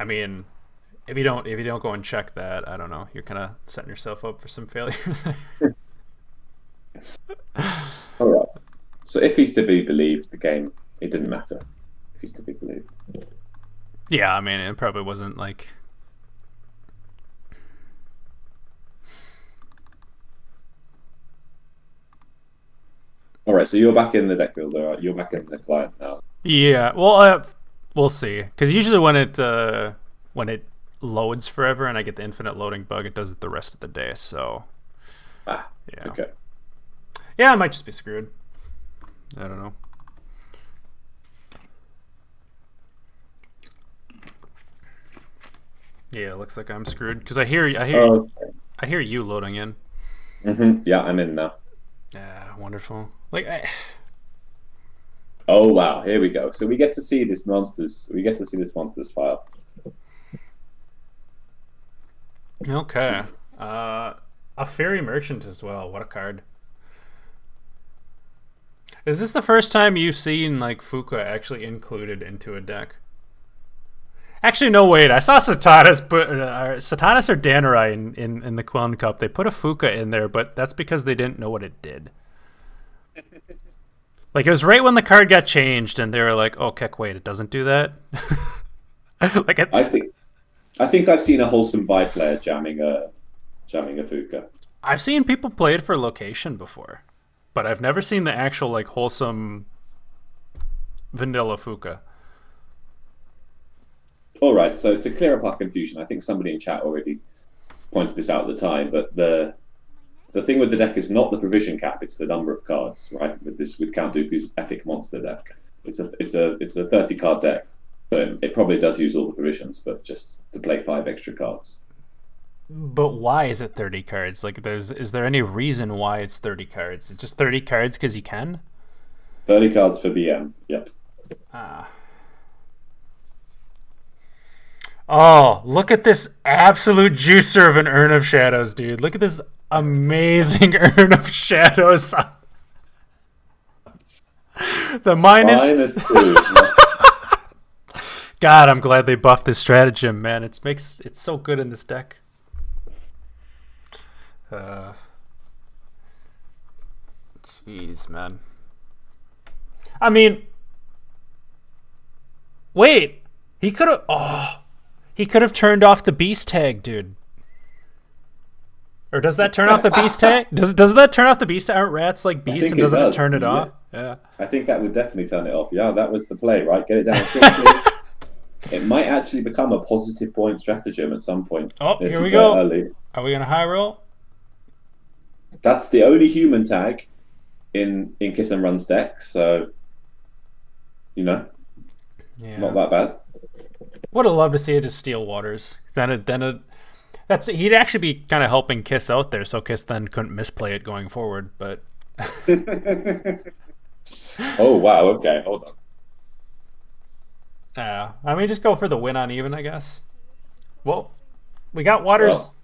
A: I mean, if you don't go and check that, I don't know. You're kind of setting yourself up for some failure there.
B: All right. So if he's to be believed, the game, it didn't matter. If he's to be believed.
A: Yeah, I mean, it probably wasn't like.
B: All right, so you're back in the deck builder. Right? You're back in the client now.
A: Yeah, well, we'll see. Because usually when it loads forever and I get the infinite loading bug, it does it the rest of the day. So
B: Ah,
A: yeah,
B: okay.
A: yeah, I might just be screwed. I don't know. Yeah, it looks like I'm screwed because
B: Okay.
A: I hear you loading in.
B: Yeah, I'm in now.
A: Yeah, wonderful. Like,
B: Oh wow, here we go. So we get to see this monsters. We get to see this monsters file.
A: okay. A fairy merchant as well. What a card. Is this the first time you've seen like Fuka actually included into a deck? Actually, no. Wait, I saw Satanas put Satanas or Danerai in the Quillen Cup. They put a Fuka in there, but that's because they didn't know what it did. Like it was right when the card got changed, and they were like, "Oh, Keck, wait, it doesn't do that." Like
B: I think I've seen a wholesome Vi player jamming a Fuka.
A: I've seen people play it for location before, but I've never seen the actual like wholesome vanilla Fuka.
B: All right, so to clear up our confusion, I think somebody in chat already pointed this out at the time, but the thing with the deck is not the provision cap; it's the number of cards, right? With Count-Dooku's epic monster deck, it's a 30 card deck, so it probably does use all the provisions, but just to play 5 extra cards.
A: But why is it 30 cards? Like, is there any reason why it's 30 cards? It's just 30 cards because you can.
B: 30 cards for BM. Yep.
A: Ah. Oh, look at this absolute juicer of an Urn of Shadows, dude. Look at this amazing Urn of Shadows. The
B: -2.
A: God, I'm glad they buffed this stratagem, man. It's so good in this deck. Jeez, man. I mean, wait. He could have turned off the beast tag, dude. Or does that turn off the beast tag? Does that turn off the beast tag? Aren't rats like beasts, and doesn't it turn it off? Yeah.
B: I think that would definitely turn it off. Yeah, that was the play, right? Get it down quickly. It might actually become a positive point stratagem at some point.
A: Oh, here we go. Early. Are we gonna high roll?
B: That's the only human tag in KissAndRun's deck, so not that bad.
A: Would have loved to see it just steal waters. He'd actually be kind of helping Kiss out there, so Kiss then couldn't misplay it going forward. But
B: oh wow, okay, hold on.
A: I mean, just go for the win on even, I guess. Well, we got waters. Well,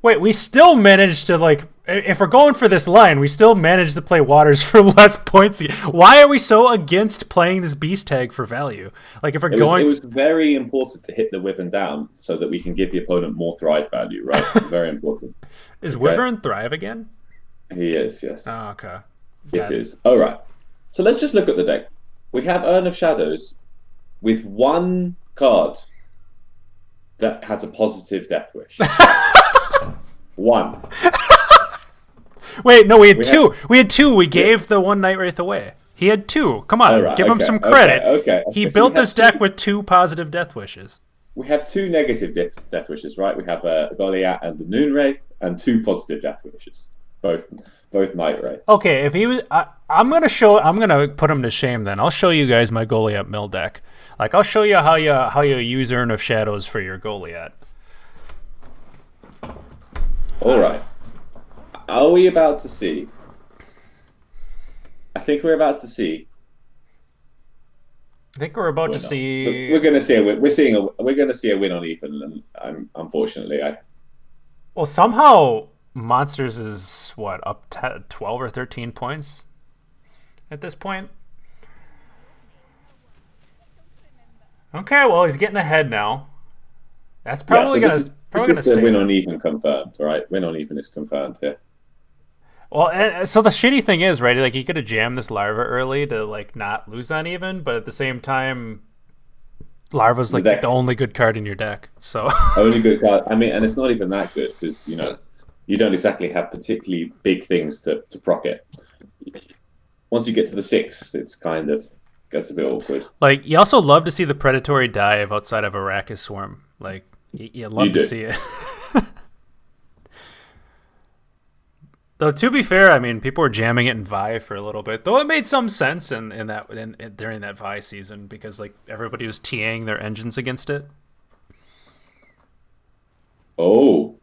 A: wait, we still managed to, like, if we're going for this line, we still managed to play waters for less points. Why are we so against playing this beast tag for value? Like, if we're
B: it was very important to hit the Wyvern down so that we can give the opponent more Thrive value, right? Very important.
A: Is Wyvern Thrive again?
B: He is, yes.
A: Oh, okay.
B: It is. All right. So let's just look at the deck. We have Urn of Shadows with one card that has a positive Death Wish. One.
A: Wait, no, we had two. We had two. We gave the one Night Wraith away. He had two. Come on, give him some credit.
B: Okay.
A: He built this deck with 2 positive Death Wishes.
B: We have 2 negative death wishes, right? We have Goliath and the Noon Wraith, and 2 positive Death Wishes. Both Night Wraiths.
A: Okay, if he was, I'm gonna put him to shame. Then I'll show you guys my Goliath mill deck. Like, I'll show you how you use Urn of Shadows for your Goliath.
B: All right. Are we about to see? I think we're about to see.
A: I think we're about to see.
B: We're going to see a win. We're going to see a win on even, and unfortunately,
A: Well, somehow Monsters is up 12 or 13 points at this point. Okay, well, he's getting ahead now. That's probably
B: this is the win on even confirmed, right? Win on even is confirmed here.
A: Well, so the shitty thing is, right, like, he could have jammed this larva early to, like, not lose on even, but at the same time, Larva's
B: The
A: like
B: deck
A: the only good card in your deck. So
B: only good card. I mean, and it's not even that good because you don't exactly have particularly big things to proc it. Once you get to the 6, it's kind of gets a bit awkward.
A: like you also love to see the predatory dive outside of Arrakis Swarm. Like you
B: You
A: love to
B: do.
A: see it. Though to be fair, I mean people were jamming it in Vi for a little bit. Though it made some sense during that Vi season because like everybody was TAing their engines against it.
B: Oh,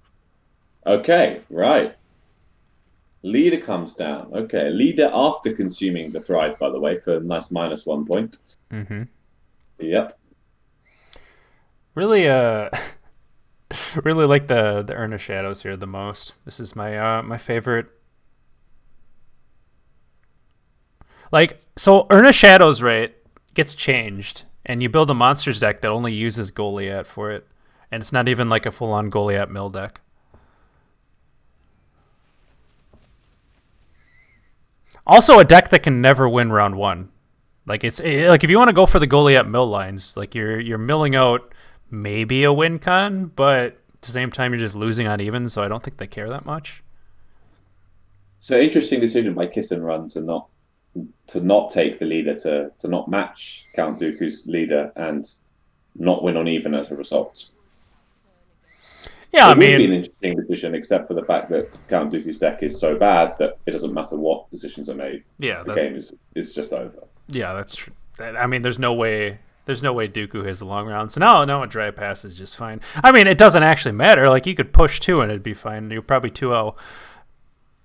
B: okay, right. Leader comes down. Okay, leader after consuming the Thrive, by the way, for a nice -1 point.
A: Mm-hmm.
B: Yep.
A: Really, really like the Urn of Shadows here the most. This is my favorite. Like so, Urn of Shadows right gets changed, and you build a monsters deck that only uses Goliath for it, and it's not even like a full on Goliath mill deck. Also, a deck that can never win round one. Like like if you want to go for the Goliath mill lines, like you're milling out maybe a win con, but at the same time you're just losing on even. So I don't think they care that much.
B: So interesting decision by KissAndRun to not take the leader to not match Count-Dooku's leader and not win on even as a result.
A: Yeah, I
B: It would be an
A: mean,
B: interesting decision, except for the fact that Count-Dooku's deck is so bad that it doesn't matter what decisions are made.
A: yeah,
B: The game is just over.
A: yeah, that's true. I mean, there's no way. There's no way Dooku has a long round. So no, a dry pass is just fine. I mean, it doesn't actually matter. Like you could push 2 and it'd be fine. You're probably 2-0.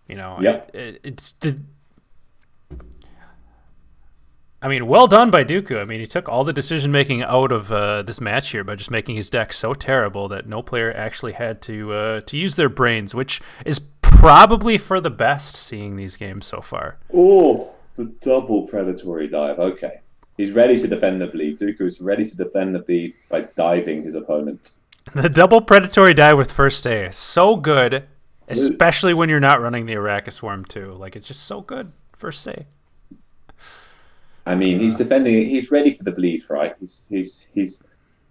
A: You know,
B: Yep.
A: it's the. I mean, well done by Dooku. I mean, he took all the decision making out of this match here by just making his deck so terrible that no player actually had to use their brains, which is probably for the best. Seeing these games so far.
B: Oh, the double predatory dive. Okay. He's ready to defend the bleed. Dooku is ready to defend the bleed by diving his opponent.
A: The double predatory dive with first A is so good, especially when you're not running the Arrakis Swarm too. Like it's just so good. First A.
B: I mean, he's defending. He's ready for the bleed, right? He's.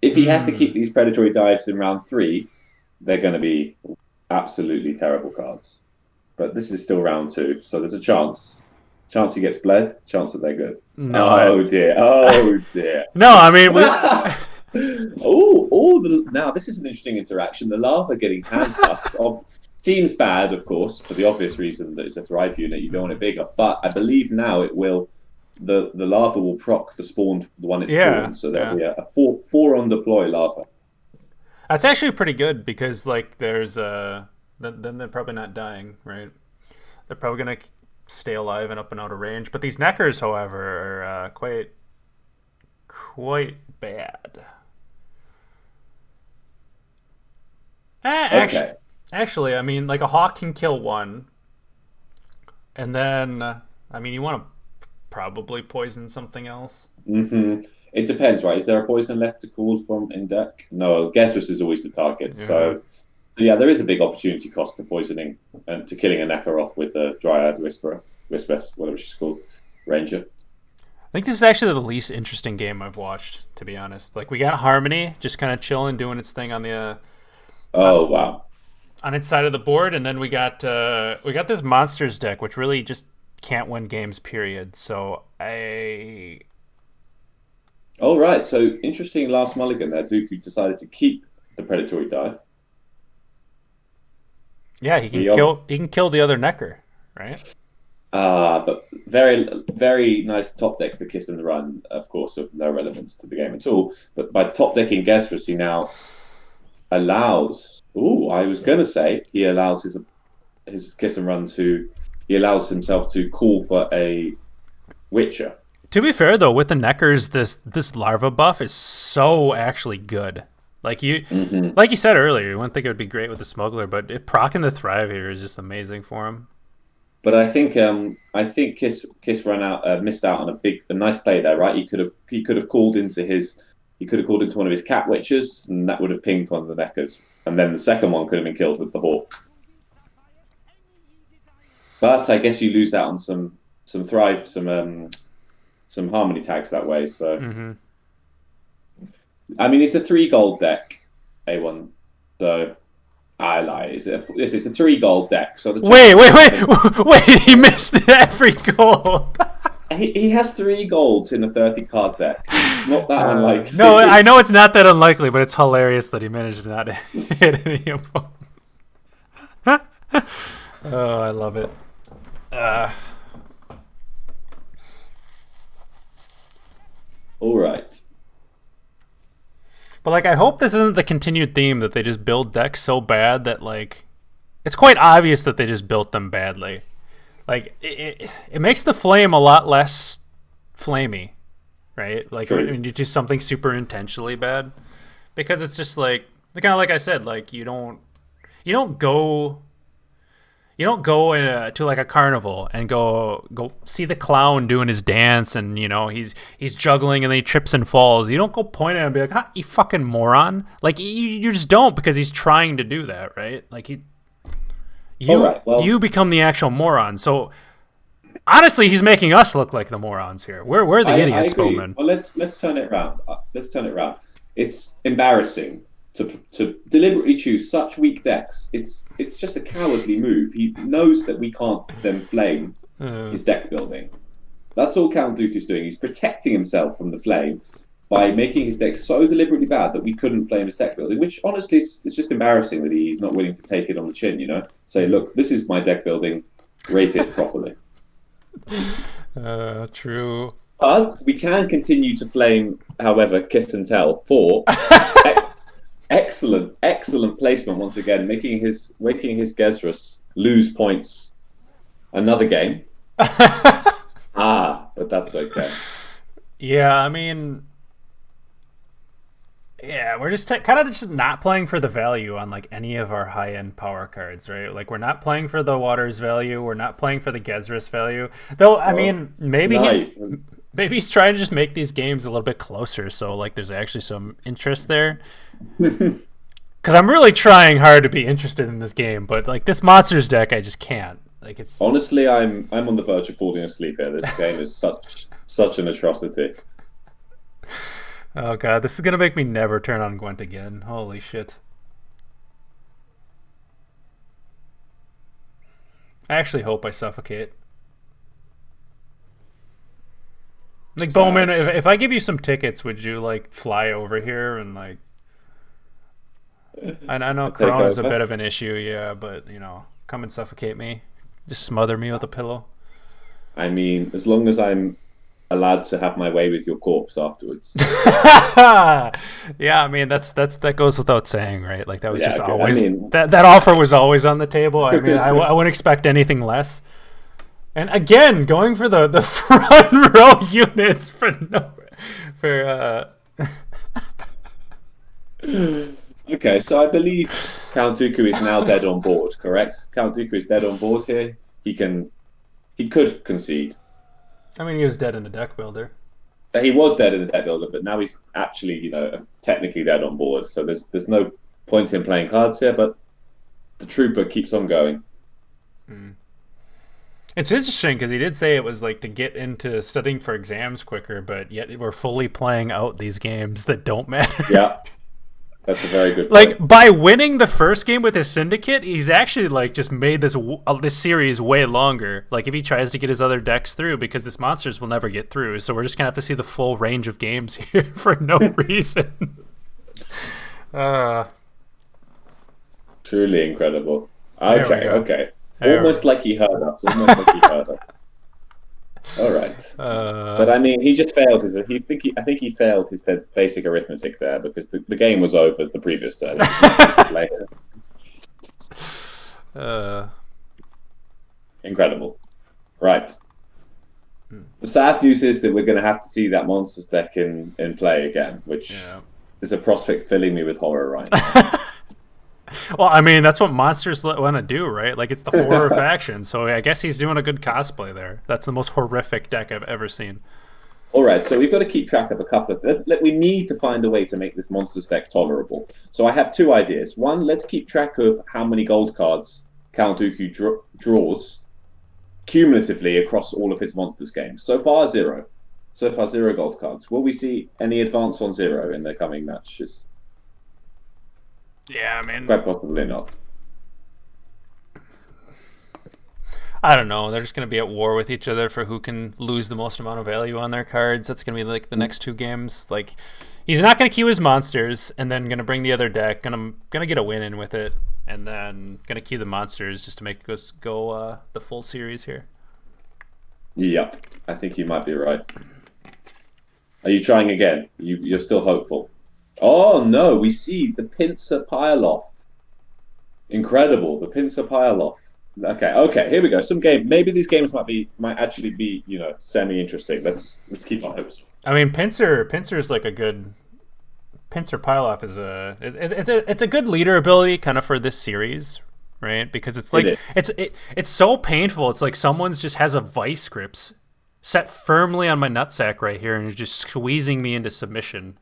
B: If he has to keep these predatory dives in round 3, they're going to be absolutely terrible cards. But this is still round 2, so there's a chance. Chance he gets bled. Chance that they're good.
A: No.
B: Oh dear. Oh dear.
A: No, I mean we.
B: Now this is an interesting interaction. The lava getting handcuffed seems bad, of course, for the obvious reason that it's a Thrive unit. You don't want it bigger, but I believe now it will. The lava will proc the spawned the one it's spawned, so there'll be a 4 on deploy lava.
A: That's actually pretty good because like there's then they're probably not dying, right? They're probably gonna stay alive and up and out of range. But these neckers, however, are quite bad.
B: Okay.
A: Actually, I mean, like a hawk can kill 1, and then I mean, you want to probably poison something else.
B: Mm-hmm. It depends, right? Is there a poison left to call from in deck? No, Gesrus is always the target.
A: Yeah.
B: So yeah, there is a big opportunity cost to poisoning and to killing a Necker off with a Dryad Wispress, whatever she's called, Ranger.
A: I think this is actually the least interesting game I've watched, to be honest. Like we got Harmony just kind of chilling, doing its thing on the
B: Wow.
A: on its side of the board, and then we got this monsters deck, which really just can't win games. Period. So
B: All right. So interesting last mulligan there. Dooku decided to keep the predatory dive.
A: Yeah, he can kill the other Necker, right?
B: But very, very nice top deck for KissAndRun, of course, of no relevance to the game at all. But by top decking Gesrus, he now allows. I was going to say he allows his KissAndRun to. He allows himself to call for a Witcher.
A: To be fair, though, with the Neckers, this larva buff is so actually good. Like you said earlier, you wouldn't think it would be great with the Smuggler, but proccing the Thrive here is just amazing for him.
B: But I think Kiss missed out on a nice play there, right? He could have called into one of his Cat Witchers, and that would have pinged one of the Neckers, and then the second one could have been killed with the Hawk. But I guess you lose out on some Thrive, some Harmony tags that way. So I mean, it's a 3 gold deck, A1. So I lie. This is a 3 gold deck. So the
A: Wait! He missed every goal.
B: he has 3 golds in a 30 card deck. It's not that unlikely.
A: No, I know it's not that unlikely, but it's hilarious that he managed to not hit any of them. Oh, I love it.
B: All right.
A: But like, I hope this isn't the continued theme that they just build decks so bad that like, it's quite obvious that they just built them badly. Like it makes the flame a lot less flamey, right? Like when you do something super intentionally bad, because it's just like kind of like I said, like you don't go to like a carnival and go see the clown doing his dance, and you know he's juggling and then he trips and falls. You don't go point at him and be like, "Ha, you fucking moron!" Like you just don't, because he's trying to do that, right? Like you become the actual moron. So honestly, he's making us look like the morons here. We're the idiots, Bowman.
B: Well, let's turn it around. It's embarrassing to deliberately choose such weak decks. It's just a cowardly move. He knows that we can't then flame his deck building. That's all Count-Dooku is doing. He's protecting himself from the flame by making his deck so deliberately bad that we couldn't flame his deck building, which honestly is just embarrassing that he's not willing to take it on the chin, you know? Say, look, this is my deck building, rate it properly.
A: True.
B: But we can continue to flame, however, Kiss and Tell for excellent placement once again, making his Gezrus lose points another game. But that's okay.
A: Yeah, I mean, yeah, we're just kind of just not playing for the value on like any of our high-end power cards, right? Like we're not playing for the Waters value, we're not playing for the Gezrus value. Though I mean, maybe he's trying to just make these games a little bit closer, so like there's actually some interest there. Because I'm really trying hard to be interested in this game, but like this monsters deck, I just can't. Like it's
B: honestly, I'm on the verge of falling asleep here. This game is such an atrocity.
A: Oh god, this is gonna make me never turn on Gwent again. Holy shit. I actually hope I suffocate. Like Bowman, if I give you some tickets, would you like fly over here and like? I know Corona's a bit of an issue, yeah, but you know, come and suffocate me, just smother me with a pillow.
B: I mean, as long as I'm allowed to have my way with your corpse afterwards.
A: Yeah, I mean that goes without saying, right? Like that was just always that offer was always on the table. I mean, I wouldn't expect anything less. And again, going for the front row units
B: Okay, so I believe Count-Dooku is now dead on board, correct? Count-Dooku is dead on board here. He could concede.
A: I mean, he was dead in the deck builder.
B: He was dead in the deck builder, but now he's actually, you know, technically dead on board. So there's no point in playing cards here, but the trooper keeps on going.
A: It's interesting because he did say it was like to get into studying for exams quicker, but yet we're fully playing out these games that don't matter.
B: Yeah. That's a very good point.
A: Like, by winning the first game with his syndicate, he's actually, like, just made this series way longer. Like, if he tries to get his other decks through, because this monsters will never get through. So we're just going to have to see the full range of games here for no reason.
B: Truly incredible. Okay. Almost like he heard us. All right, but I mean, he just failed his. I think he failed his basic arithmetic there, because the game was over the previous turn. Incredible, right? The sad news is that we're going to have to see that monsters deck in play again, which is a prospect filling me with horror right now.
A: Well, I mean, that's what monsters want to do, right? Like, it's the horror faction, so I guess he's doing a good cosplay there. That's the most horrific deck I've ever seen.
B: All right, so we've got to keep track of a couple of... We need to find a way to make this monsters deck tolerable. So I have two ideas. One, let's keep track of how many gold cards Count-Dooku draws cumulatively across all of his monsters games. So far, 0. so far 0 gold cards. Will we see any advance on 0 in the coming matches?
A: Yeah, I mean,
B: quite possibly not.
A: I don't know. They're just going to be at war with each other for who can lose the most amount of value on their cards. That's going to be like the next 2 games. Like, he's not going to queue his monsters and then going to bring the other deck, and I'm going to get a win in with it, and then going to queue the monsters just to make us go the full series here.
B: Yep, I think you might be right. Are you trying again? You're still hopeful. Oh no, we see the pincer pile-off. Incredible, the pincer pile-off. Okay, here we go. Some game. Maybe these games might actually be, semi-interesting. Let's keep our hopes.
A: I mean, pincer is like a good pincer pile off is it's a good leader ability kind of for this series, right? Because it's like it's so painful. It's like someone's just has a vice grips set firmly on my nutsack right here and is just squeezing me into submission.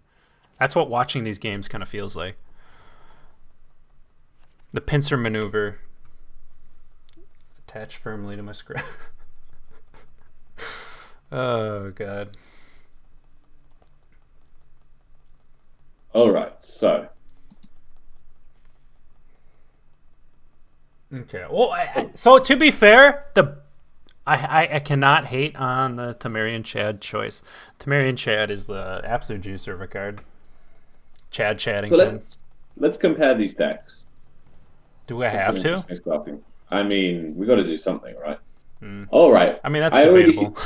A: That's what watching these games kind of feels like. The pincer maneuver. Attach firmly to my scrap. Oh, God.
B: All right, so.
A: Okay. Well, so to be fair, I cannot hate on the Tamarian Chad choice. Tamarian Chad is the absolute juicer of a card. Chad Chaddington.
B: So let's compare these decks.
A: Do I have to?
B: I mean, we got to do something, right? All right.
A: I mean, that's debatable.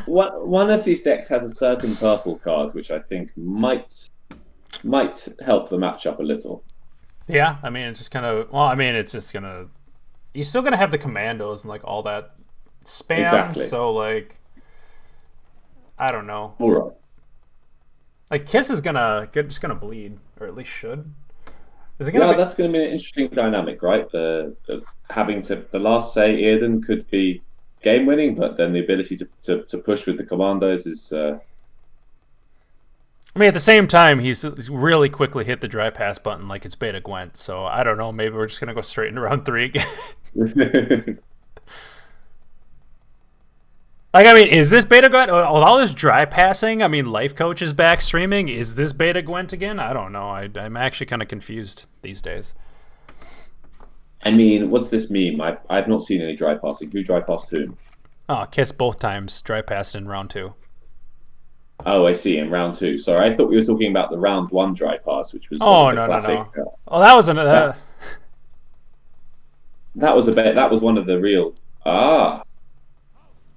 B: One of these decks has a certain purple card, which I think might help the matchup a little.
A: Yeah, I mean, it's just kind of. Well, I mean, it's just gonna. You're still gonna have the commandos and like all that spam.
B: Exactly.
A: So like, I don't know.
B: All right.
A: Like Kiss is just gonna bleed, or at least should.
B: That's going to be an interesting dynamic, right? The last say Earden could be game winning, but then the ability to push with the commandos is.
A: I mean, at the same time, he's really quickly hit the dry pass button like it's beta Gwent. So I don't know. Maybe we're just gonna go straight into round 3 again. Like, I mean, is this beta Gwent? With all this dry passing, I mean, Life Coach is back streaming. Is this beta Gwent again? I don't know. I'm actually kind of confused these days.
B: I mean, what's this meme? I've not seen any dry passing. Who dry passed whom?
A: Oh, Kiss both times dry passed in round 2.
B: Oh, I see. In round 2. Sorry, I thought we were talking about the round 1 dry pass, which was
A: no. Oh, that was another.
B: That was That was one of the real.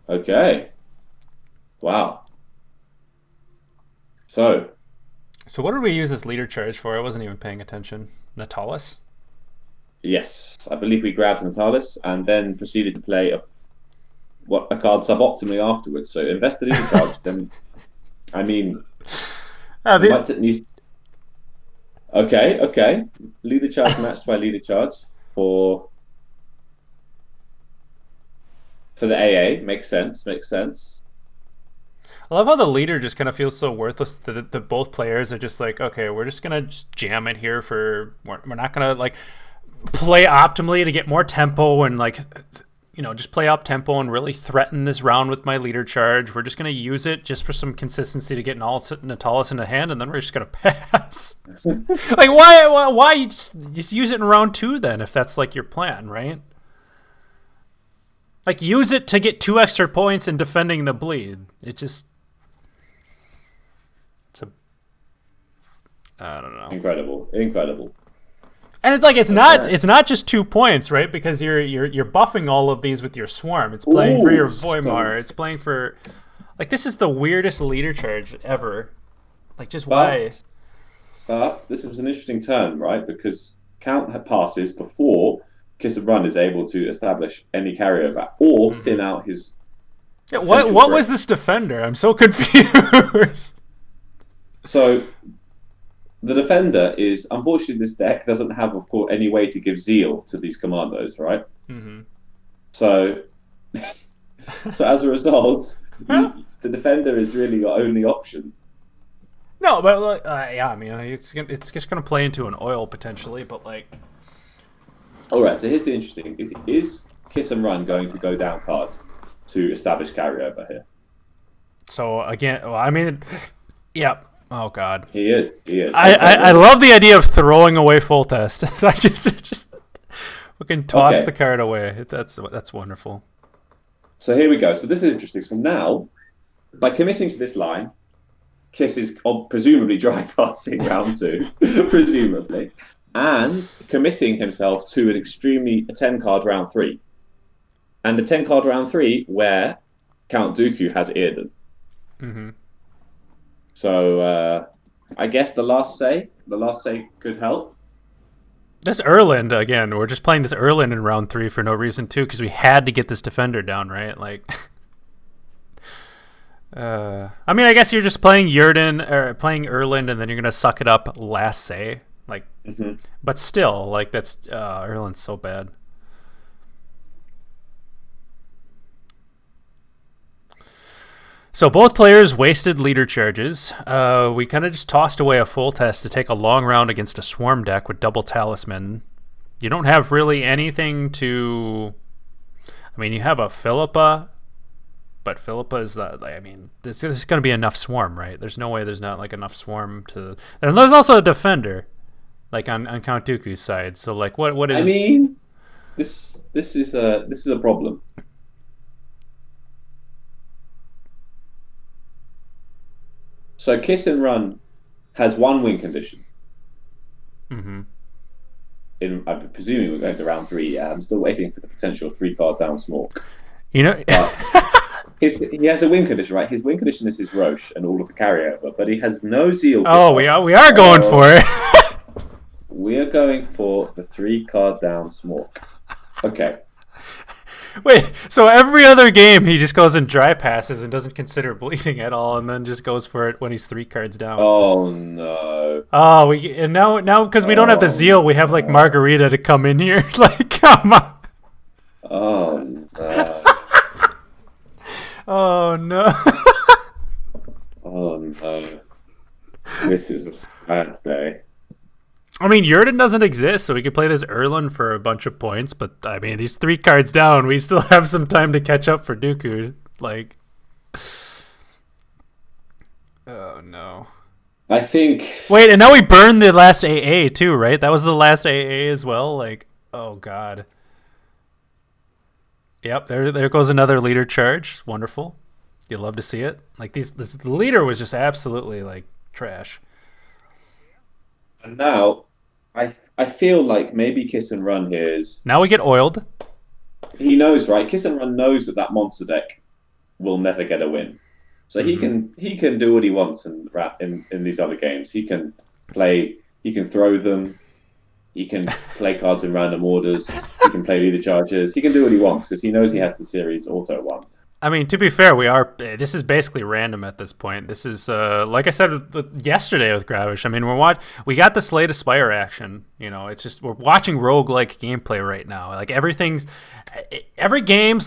B: Okay. Wow. So
A: what did we use this leader charge for? I wasn't even paying attention. Natalis?
B: Yes, I believe we grabbed Natalis and then proceeded to play a card suboptimally afterwards. So invested in the charge, then I mean Okay. Leader charge matched by leader charge for the AA. Makes sense.
A: I love how the leader just kind of feels so worthless that both players are just like, okay, we're just going to just jam it here we're not going to like play optimally to get more tempo and like, just play up tempo and really threaten this round with my leader charge. We're just going to use it just for some consistency to get Natalis in the hand, and then we're just going to pass. Like, why you just use it in round 2 then if that's like your plan, right? Like, use it to get 2 extra points in defending the bleed. I don't know.
B: Incredible.
A: And it's like it's not just 2 points, right? Because you're buffing all of these with your swarm. It's playing for your Voimar. It's playing for, like, this is the weirdest leader charge ever. Like, just why?
B: But this was an interesting turn, right? Because Count passes before KissAndRun is able to establish any carryover or thin out his.
A: Yeah, what was this defender? I'm so confused.
B: So the defender is, unfortunately, this deck doesn't have, of course, any way to give zeal to these commandos, right? Mm-hmm. So as a result, the defender is really your only option.
A: No, but yeah, I mean, it's just going to play into an oil potentially, but like.
B: All right, so here's the interesting: is KissAndRun going to go down cards to establish carryover here?
A: So again, well, I mean, yeah. Oh God.
B: He is. He is.
A: I
B: Okay.
A: love the idea of throwing away full test. I just we can toss the
B: Okay.
A: card away. That's wonderful.
B: So here we go. So this is interesting. So now, by committing to this line, Kiss is presumably dry passing round two, presumably, and committing himself to a 10 card round three. And the 10 card round three where Count-Dooku has Earden.
A: Mm-hmm.
B: So I guess the last say could help.
A: This Erland again. We're just playing this Erland in round 3 for no reason too, because we had to get this defender down, right? Like, I mean, I guess you're just playing Yurden or playing Erland, and then you're gonna suck it up last say, like.
B: Mm-hmm.
A: But still, like that's Erland's so bad. So both players wasted leader charges. We kind of just tossed away a full test to take a long round against a swarm deck with double talisman. You don't have really anything to. I mean, you have a Philippa, but Philippa is that. I mean, this is going to be enough swarm, right? There's no way there's not like enough swarm to. And there's also a defender, like on Count Dooku's side. So like, what is?
B: I mean, this is a problem. So Kiss and Run has one win condition.
A: Mm-hmm.
B: I'm presuming we're going to round three. Yeah, I'm still waiting for the potential 3 card down Smork.
A: You know.
B: But he has a win condition, right? His win condition is his Roche and all of the carryover, but he has no Zeal.
A: Oh, we are going for it.
B: We are going for the 3 card down Smork. Okay.
A: Wait, so every other game he just goes and dry passes and doesn't consider bleeding at all, and then just goes for it when he's 3 cards down.
B: Oh no!
A: Oh, now because we don't have the Zeal, we have like Margarita to come in here. Like, come on.
B: Oh no!
A: Oh no!
B: Oh no! This is a sad day.
A: I mean, Yurden doesn't exist, so we could play this Erland for a bunch of points. But I mean, these 3 cards down, we still have some time to catch up for Dooku. Like, oh no!
B: I think.
A: Wait, and now we burned the last AA too, right? That was the last AA as well. Like, oh god. Yep, there goes another leader charge. Wonderful. You love to see it. Like this leader was just absolutely like trash.
B: And now, I feel like maybe Kiss and Run here is.
A: Now we get oiled.
B: He knows, right? Kiss and Run knows that monster deck will never get a win, so he can do what he wants in these other games. He can play. He can throw them. He can play cards in random orders. He can play leader charges. He can do what he wants because he knows he has the series auto one.
A: I mean, to be fair, this is basically random at this point. This is like I said yesterday with Gravish. I mean, we got the Slay to Spire action. You know, it's just we're watching roguelike gameplay right now. Like every game's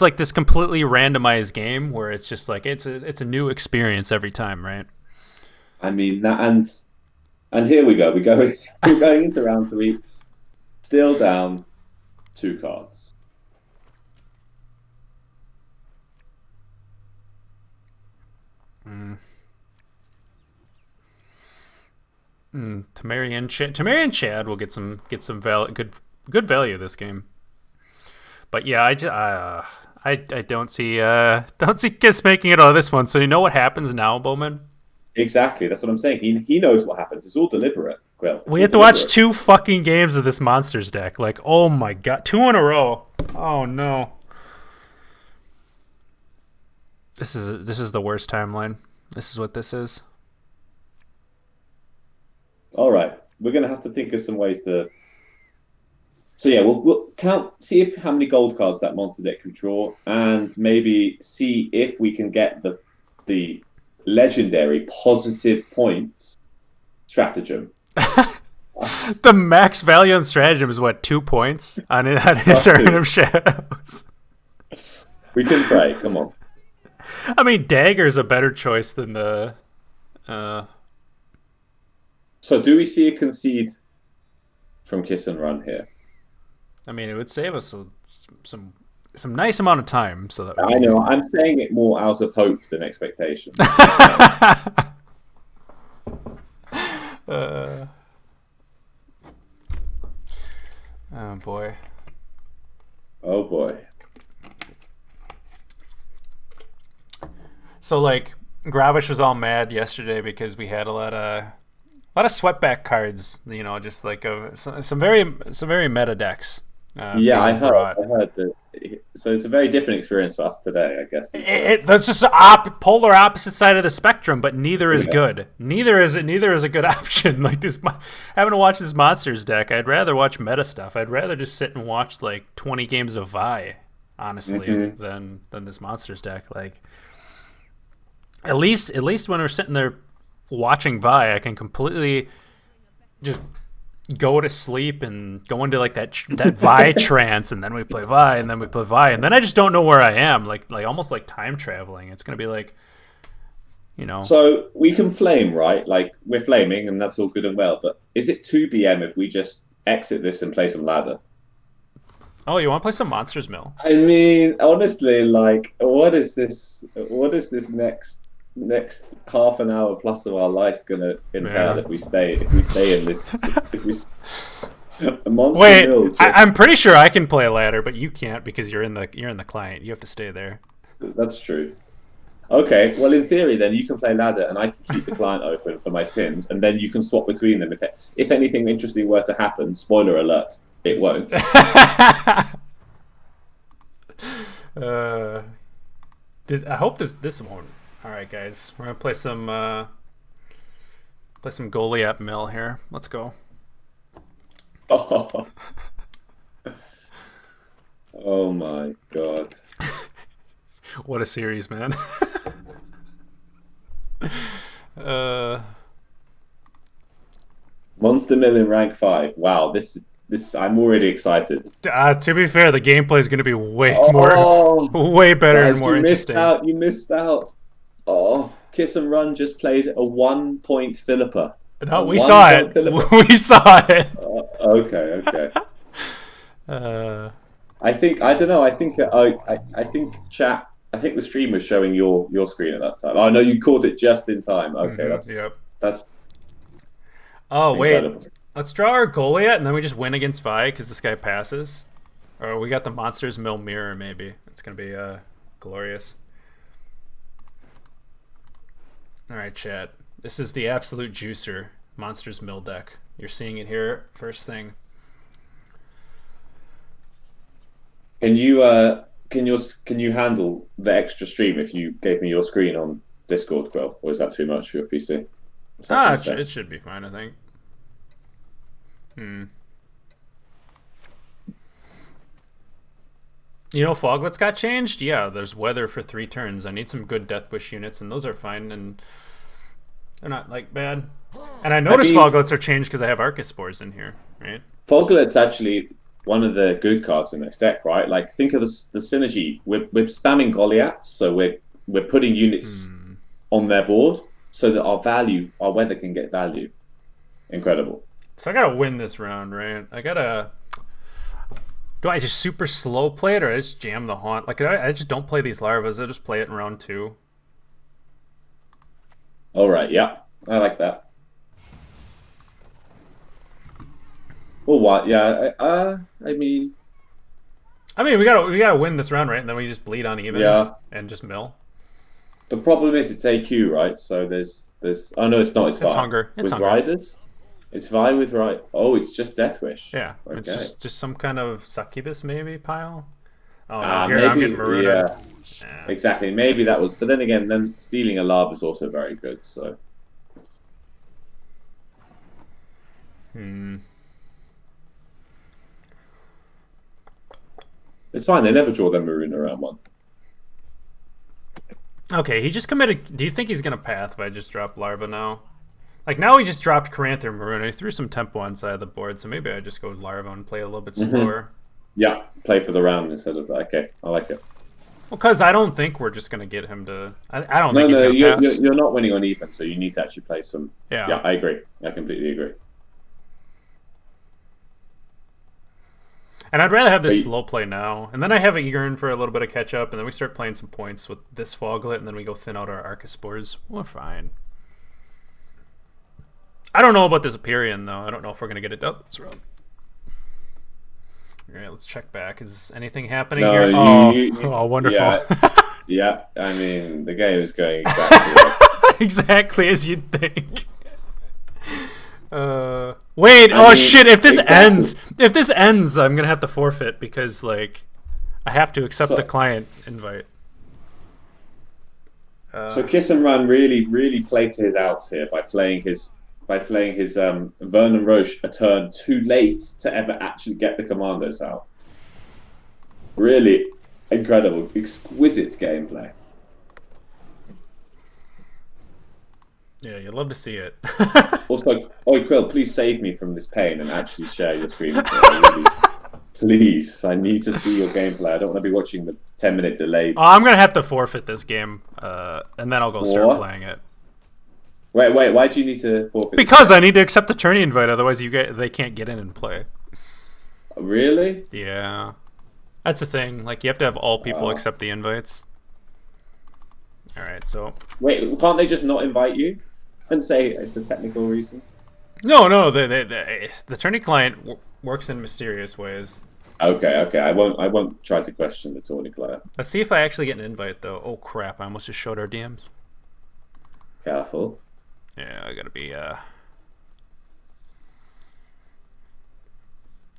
A: like this completely randomized game where it's just like it's a new experience every time, right?
B: I mean that, and here we go. We're going into round 3, still down 2 cards.
A: Tamari and Chad will get some good value this game. But yeah, I don't see Kiss making it out of this one. So you know what happens now, Bowman?
B: Exactly, that's what I'm saying. He knows what happens. It's all deliberate. Well,
A: we have to watch 2 fucking games of this monsters deck. Like, oh my god, 2 in a row. Oh no. This is the worst timeline. This is what this is.
B: All right, we're going to have to think of some ways to. So yeah, we'll see if how many gold cards that monster deck can draw, and maybe see if we can get the legendary positive points stratagem.
A: The max value on stratagem is what, 2 points on his Urn of Shadows.
B: We can pray. Come on.
A: I mean, Dagger's a better choice than the.
B: So do we see a concede from Kiss and Run here?
A: I mean, it would save us some some nice amount of time. So that would
B: I
A: be...
B: know I'm saying it more out of hope than expectation.
A: Oh boy.
B: Oh boy.
A: So like Gravish was all mad yesterday because we had a lot of sweatback cards, you know, just like some very meta decks.
B: Yeah,
A: Being brought.
B: I heard that. So it's a very different experience for us today, I guess.
A: That's just the polar opposite side of the spectrum, but neither is good. Neither is a good option. Like this, having to watch this monsters deck, I'd rather watch meta stuff. I'd rather just sit and watch like 20 games of Vi, honestly, than this monsters deck. Like at least when we're sitting there watching Vi, I can completely just go to sleep and go into like that Vi trance, and then we play Vi, and then we play Vi, and then I just don't know where I am, like almost like time traveling. It's gonna be like, you know.
B: So we can flame, right? Like we're flaming, and that's all good and well. But is it 2 p.m. if we just exit this and play some ladder?
A: Oh, you want to play some Monsters Mill?
B: I mean, honestly, like, what is this? What is this next half an hour plus of our life gonna entail if we stay in this? If we
A: Wait, I'm pretty sure I can play a ladder, but you can't because you're in the client. You have to stay there.
B: That's true. Okay, well, in theory, then you can play ladder, and I can keep the client open for my sins, and then you can swap between them. If anything interesting were to happen, spoiler alert, it won't.
A: I hope this won't. All right, guys, we're gonna play some Goliath Mill here. Let's go.
B: Oh, oh my god!
A: What a series, man.
B: Monster Mill in rank 5. Wow, this is. I'm already excited.
A: To be fair, the gameplay is going to be way better and more interesting.
B: You missed out. Oh, KissAndRun just played a 1-point Philippa.
A: No, we saw it. We saw it.
B: Okay. I don't know. I think chat. I think the stream was showing your screen at that time. Oh no, you caught it just in time. Okay, that's.
A: Oh
B: incredible.
A: Wait. Let's draw our Goliath, and then we just win against Vi because this guy passes. Or we got the Monsters Mill mirror, maybe. It's going to be glorious. Alright, chat. This is the absolute juicer Monsters Mill deck. You're seeing it here first thing.
B: Can you handle the extra stream if you gave me your screen on Discord, Quill? Or is that too much for your PC?
A: It should be fine, I think. You know, Foglets got changed? Yeah, there's weather for 3 turns. I need some good Deathwish units, and those are fine, and they're not, like, bad. And I noticed Foglets are changed because I have Arcus Spores in here, right?
B: Foglet's actually one of the good cards in this deck, right? Like, think of the synergy. We're spamming Goliaths, so we're putting units on their board so that our weather can get value. Incredible.
A: So I gotta win this round, right? Do I just super slow play it, or I just jam the haunt? Like, I just don't play these larvas. I just play it in round 2.
B: All right, yeah, I like that. Well, what? Yeah, I mean,
A: we gotta win this round, right? And then we just bleed on even, and just mill.
B: The problem is it's AQ, right? So there's. Oh no, it's not. It's
A: hunger. It's
B: with
A: hunger.
B: Riders. It's Vi with right. Oh, it's just Deathwish.
A: Yeah, okay. It's just some kind of succubus maybe pile. Oh
B: no,
A: here I'm getting marooned.
B: Yeah, exactly. Maybe that was. But then again, then stealing a lava is also very good. So. It's fine. They never draw their maroon around 1.
A: Okay, he just committed. Do you think he's gonna path if I just drop larva now? Like, now he just dropped Caranther Maroon. He threw some tempo on side of the board, so maybe I just go larva and play a little bit slower.
B: Yeah, play for the round instead of that. Okay, I like it.
A: Well, because I don't think we're just going to get him to... I don't think he's going to pass.
B: You're not winning on even, so you need to actually play some...
A: Yeah,
B: I agree. I completely agree.
A: And I'd rather have this
B: But
A: slow play now, and then I have a yearn for a little bit of catch up, and then we start playing some points with this foglet, and then we go thin out our Arcaspores. We're fine. I don't know about this Aperion though. I don't know if we're gonna get it done this round. All right, let's check back. Is anything happening
B: no,
A: here? Oh, wonderful.
B: Yeah, I mean the game is going exactly
A: exactly as you'd think. Wait, I mean, shit! If this ends, I'm gonna have to forfeit because like I have to accept the client invite.
B: So KissAndRun really played to his outs here by playing his Vernon Roche a turn too late to ever actually get the commandos out. Really incredible, exquisite gameplay.
A: Yeah, you'd love to see it.
B: Also, Oi Quill, please save me from this pain and actually share your screen with me. Really, please, I need to see your gameplay. I don't want to be watching the 10-minute delay.
A: I'm gonna have to forfeit this game, and then I'll go start playing it.
B: Wait, why do you need to forfeit?
A: Because I need to accept the tourney invite, otherwise they can't get in and play.
B: Really?
A: Yeah. That's the thing. Like, you have to have all people accept the invites. Alright, so...
B: Wait, can't they just not invite you? And say it's a technical reason?
A: No, the tourney client works in mysterious ways.
B: Okay, I won't try to question the tourney client.
A: Let's see if I actually get an invite, though. Oh, crap, I almost just showed our DMs.
B: Careful.
A: Yeah, I gotta be,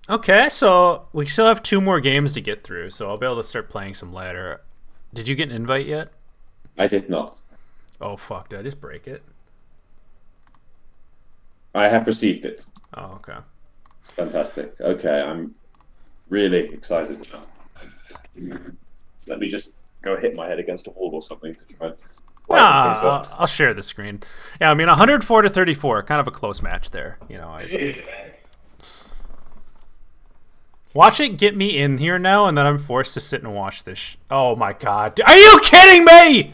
A: Okay, so we still have 2 more games to get through, so I'll be able to start playing some ladder. Did you get an invite yet?
B: I did not.
A: Oh, fuck, did I just break it?
B: I have received it.
A: Oh, okay.
B: Fantastic. Okay, I'm really excited now. Let me just go hit my head against a wall or something to try and...
A: I'll share the screen. Yeah, I mean, 104 to 34, kind of a close match there. You know, watch it get me in here now, and then I'm forced to sit and watch this. Oh my god, are you kidding me?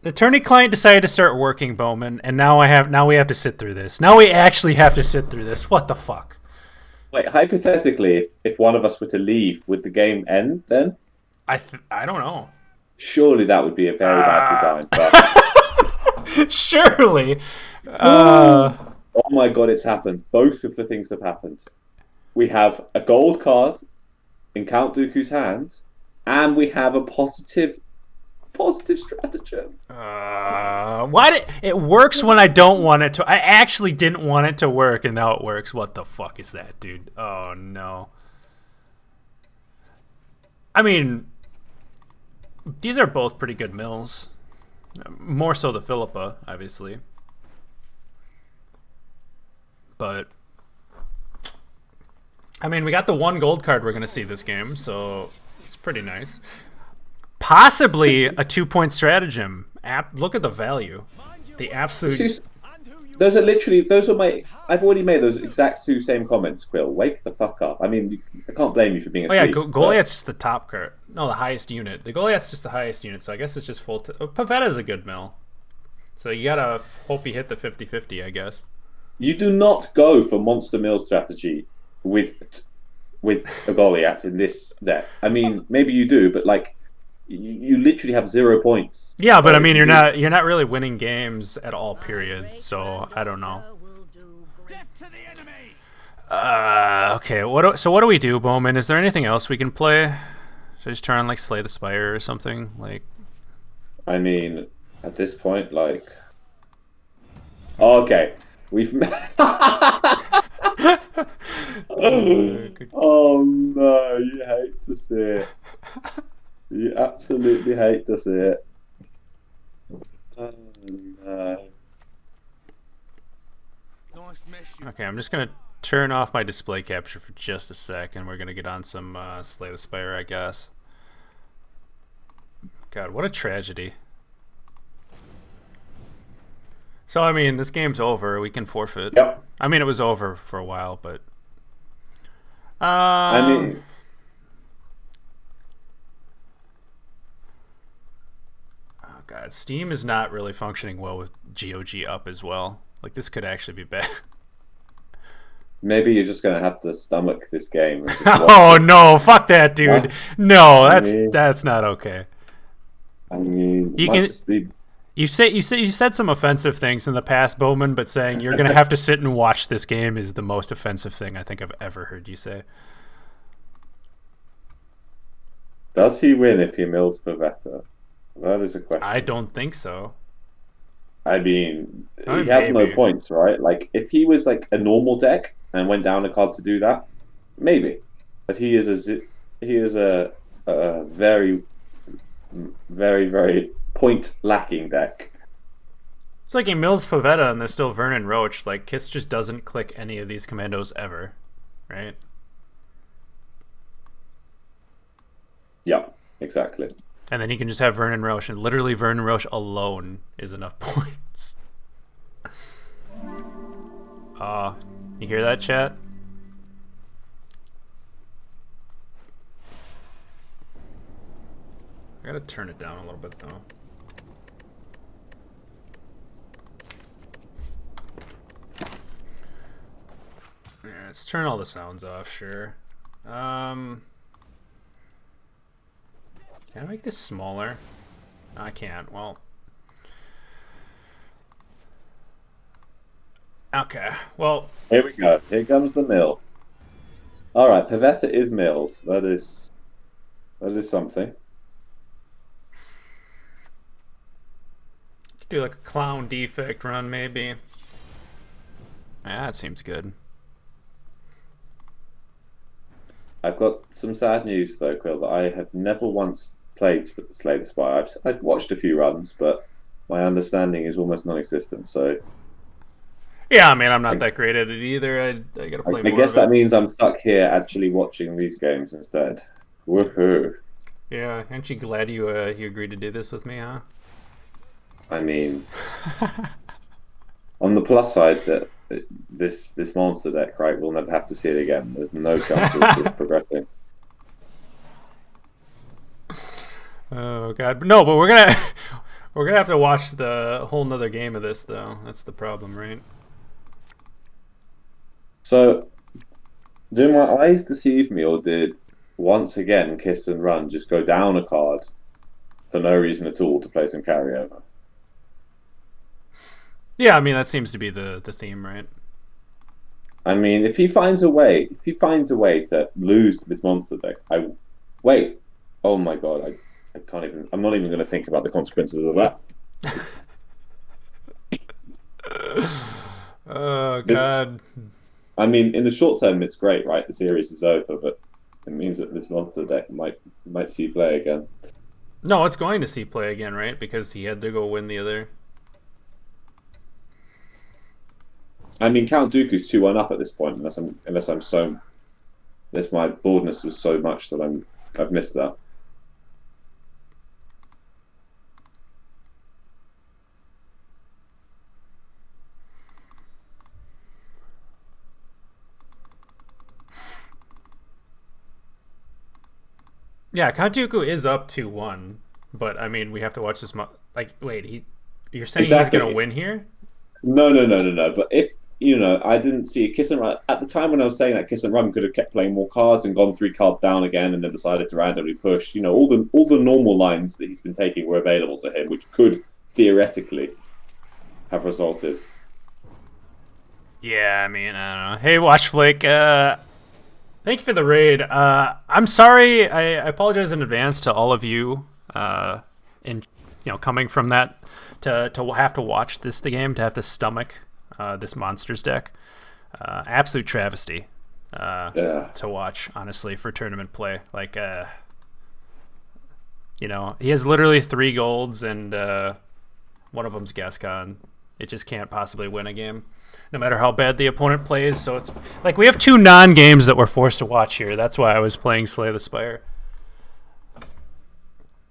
A: The tourney client decided to start working, Bowman, and now we have to sit through this. Now we actually have to sit through this. What the fuck?
B: Wait, hypothetically, if one of us were to leave, would the game end then?
A: I don't know.
B: Surely that would be a very bad design. But...
A: Surely.
B: Oh my god, it's happened. Both of the things have happened. We have a gold card in Count-Dooku's hand, and we have a positive stratagem.
A: It works when I don't want it to. I actually didn't want it to work, and now it works. What the fuck is that, dude? Oh no. I mean, these are both pretty good mills. More so the Philippa, obviously. But I mean, we got the 1 gold card we're gonna see this game, so it's pretty nice. Possibly a 2-point stratagem. Look at the value. The absolute...
B: Those are my... I've already made those exact 2 same comments, Quill. Wake the fuck up. I mean, I can't blame you for being asleep.
A: Oh yeah, Goliath's just the top card. No, the highest unit. The Goliath's just the highest unit, so I guess it's just full... Pavetta's a good mill. So you gotta hope you hit the 50-50, I guess.
B: You do not go for monster mill strategy with a Goliath in this deck. I mean, maybe you do, but like... You literally have 0 points.
A: Yeah, but I mean, you're not really winning games at all. Period. So I don't know. Okay. What do we do, Bowman? Is there anything else we can play? Should I just turn on like Slay the Spire or something? Like,
B: I mean, at this point, like, okay, we've. Oh no! You hate to see it. You absolutely hate to see it. Oh, no.
A: Okay, I'm just gonna turn off my display capture for just a sec, and we're gonna get on some Slay the Spire, I guess. God, what a tragedy. So, I mean, this game's over. We can forfeit.
B: Yep.
A: I mean, it was over for a while, but...
B: I mean...
A: Oh, God. Steam is not really functioning well with GOG up as well. Like, this could actually be bad.
B: maybe you're just gonna have to stomach this game and just watch
A: Oh
B: it.
A: no, fuck that, dude.
B: Huh?
A: No,
B: I mean,
A: that's not okay.
B: it
A: You
B: might
A: can
B: just be.
A: you said some offensive things in the past, Bowman, but saying you're gonna have to sit and watch this game is the most offensive thing I think I've ever heard you say.
B: Does he win if he mills Pavetta? That is a
A: I
B: question.
A: don't think so.
B: I mean,
A: I
B: he
A: mean,
B: has no
A: maybe.
B: points, right? Like, if he was like a normal deck and went down a card to do that, maybe. But he is a very, very, very point lacking deck.
A: It's like he mills Favetta and there's still Vernon Roach. Like Kiss just doesn't click any of these commandos ever, right?
B: Yeah, exactly.
A: And then he can just have Vernon Roche, and literally Vernon Roche alone is enough points. You hear that, chat? I gotta turn it down a little bit though. Yeah, let's turn all the sounds off, sure. Can I make this smaller? I can't. Well, okay. Well,
B: Here we go. Here comes the mill. All right, Pavetta is milled. That is something.
A: do like a clown defect run, maybe. Yeah, that seems good.
B: I've got some sad news though, Quill, that I have never once played Slay the Spire. I've watched a few runs, but my understanding is almost non-existent. So
A: Yeah, I mean, I'm not
B: I,
A: that great at it either. I gotta play
B: I
A: more
B: guess
A: of
B: that
A: it.
B: means I'm stuck here actually watching these games instead. Woohoo!
A: Yeah, aren't you glad you agreed to do this with me, huh?
B: I mean, on the plus side, that this monster deck, right? We'll never have to see it again. There's no chance of this progressing.
A: Oh god, no, but we're gonna we're gonna have to watch the whole nother game of this though. That's the problem, right?
B: So, do my eyes deceive me, or did once again Kiss and Run just go down a card for no reason at all to play some carryover?
A: Yeah, I mean that seems to be the theme, right?
B: I mean, if he finds a way to lose to this monster deck, I wait. Oh my god, I can't even. I'm not even going to think about the consequences of that.
A: Oh
B: This,
A: god.
B: I mean, in the short term, it's great, right? The series is over, but it means that this monster deck might see play again.
A: No, it's going to see play again, right? Because he had to go win the other.
B: I mean, Count-Dooku's 2-1 up at this point, unless my boredness is so much that I've missed that.
A: Yeah, Count-Dooku is up 2-1, but I mean we have to watch this. Like, wait, you're saying he's gonna
B: Exactly.
A: win here?
B: No, no, no, no, no. But if I didn't see Kiss and Run at the time when I was saying that Kiss and Run could have kept playing more cards and gone 3 cards down again, and then decided to randomly push. All the normal lines that he's been taking were available to him, which could theoretically have resulted.
A: Yeah, I mean I don't know. Hey, Watch Flake. Thank you for the raid. I'm sorry. I apologize in advance to all of you. In coming from that to have to watch the game, to have to stomach this monsters deck. Absolute travesty
B: Yeah.
A: to watch, honestly, for tournament play. Like, he has literally 3 golds and one of them's Gascon. It just can't possibly win a game, no matter how bad the opponent plays. So it's like we have 2 non-games that we're forced to watch here. That's why I was playing Slay the Spire.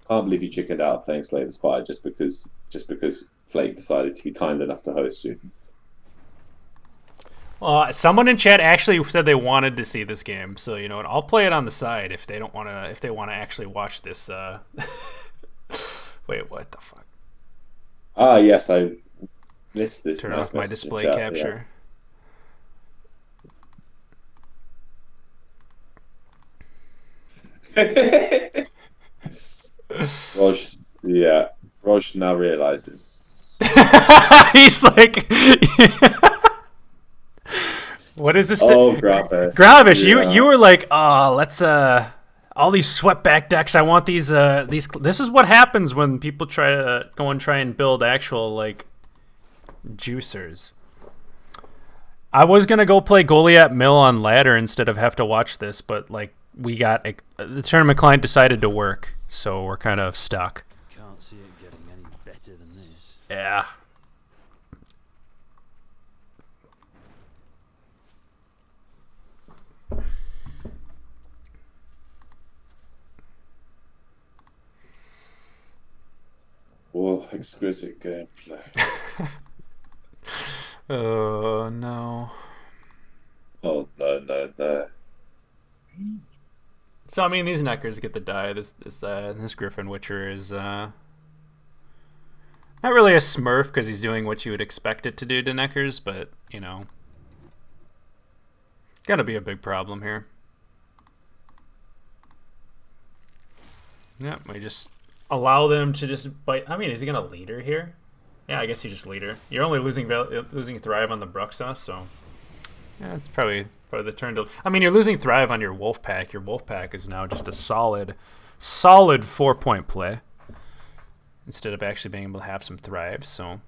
B: Can't believe you chickened out playing Slay the Spire just because Flake decided to be kind enough to host you.
A: Someone in chat actually said they wanted to see this game, so you know what? I'll play it on the side if they don't want to. If they want to actually watch this. Wait, what the fuck?
B: Ah, yes, I missed this
A: Turn
B: nice
A: off my
B: message in
A: display
B: chat.
A: capture.
B: Roj, yeah, Roj now realizes.
A: He's like, what is this?
B: Oh, Gravish.
A: Gravish,
B: Yeah.
A: you were like, oh, let's all these sweatback decks. I want these. This is what happens when people try to go and try and build actual like juicers. I was gonna go play Goliath Mill on ladder instead of have to watch this, but like the tournament client decided to work, so we're kind of stuck.
C: Can't see it getting any better than this.
A: Yeah.
B: Oh, exquisite gameplay.
A: Oh no.
B: Oh no, no, no.
A: So I mean, these neckers get the die. This Griffin Witcher is not really a smurf because he's doing what you would expect it to do to neckers, but you know, gotta be a big problem here. Yeah, we just allow them to just bite. I mean, is he gonna leader here? Yeah, I guess he just leader. You're only losing Thrive on the Bruxa, so yeah, it's probably the turn to. I mean, you're losing Thrive on your Wolf Pack. Your Wolf Pack is now just a solid 4-point play instead of actually being able to have some Thrives. So.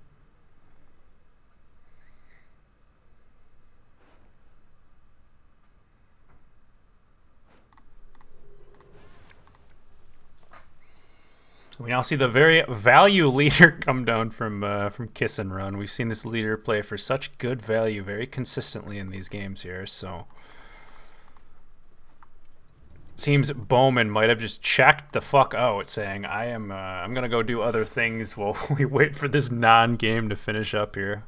A: We now see the very value leader come down from KissAndRun. We've seen this leader play for such good value very consistently in these games here. So seems Bowman might have just checked the fuck out, saying, I'm gonna go do other things while we wait for this non-game to finish up here."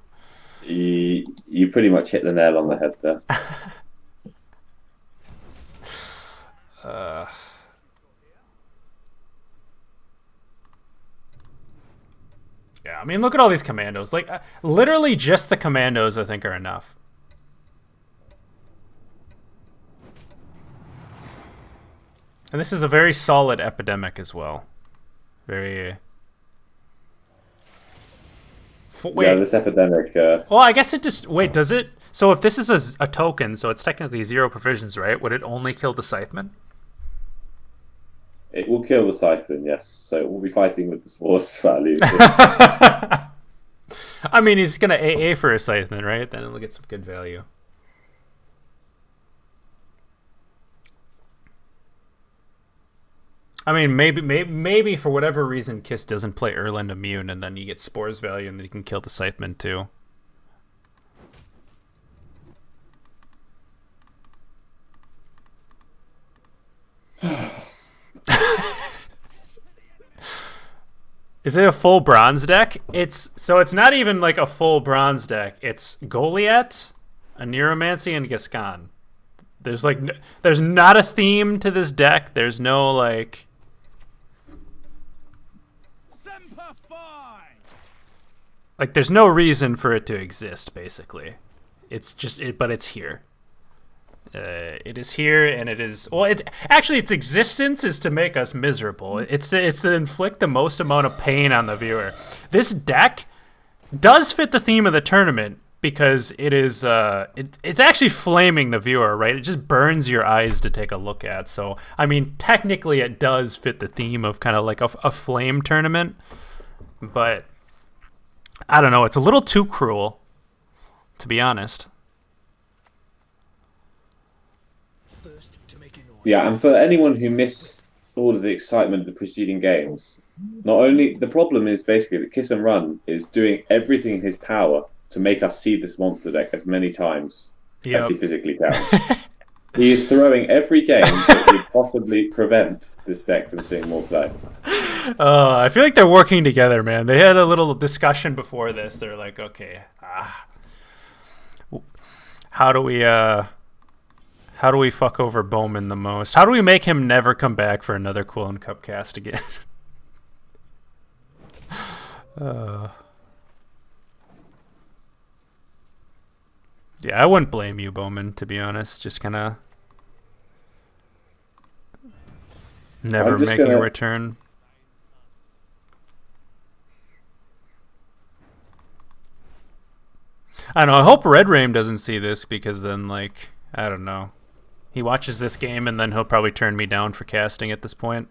B: You pretty much hit the nail on the head there.
A: Yeah, I mean, look at all these commandos. Like, literally just the commandos, I think, are enough. And this is a very solid epidemic as well. Very. Wait.
B: Yeah, this epidemic.
A: Well, I guess it just. Wait, does it? So if this is a token, so it's technically 0 provisions, right? Would it only kill the Scytheman?
B: It will kill the Siphon, yes. So we'll be fighting with the sports value.
A: I mean, he's going to AA for a Scytheman, right? Then it'll get some good value. I mean, maybe for whatever reason, Kiss doesn't play Erland immune, and then you get Spores value, and then you can kill the Scytheman too. Is it a full bronze deck? It's not even like a full bronze deck. It's Goliath, a Neuromancy, and Gascon. There's not a theme to this deck. There's no like. Like there's no reason for it to exist. Basically, it's just it, but it's here. It is here, and it is its existence is to make us miserable. It's to inflict the most amount of pain on the viewer. This deck does fit the theme of the tournament because it is it's actually flaming the viewer, right? It just burns your eyes to take a look at. So I mean, technically, it does fit the theme of kind of like a flame tournament, but I don't know. It's a little too cruel, to be honest.
B: Yeah, and for anyone who missed all of the excitement of the preceding games, not only the problem is basically that KissAndRun is doing everything in his power to make us see this monster deck as many times as he physically can. He is throwing every game that would possibly prevent this deck from seeing more play.
A: I feel like they're working together, man. They had a little discussion before this. They're like, okay, how do we fuck over Bowman the most? How do we make him never come back for another Quillen Cup cast again? Yeah, I wouldn't blame you, Bowman, to be honest. Just kind of... Never
B: I'm just
A: making a
B: gonna-
A: return. I don't know. I hope Red Rain doesn't see this because then, like, I don't know. He watches this game and then he'll probably turn me down for casting at this point.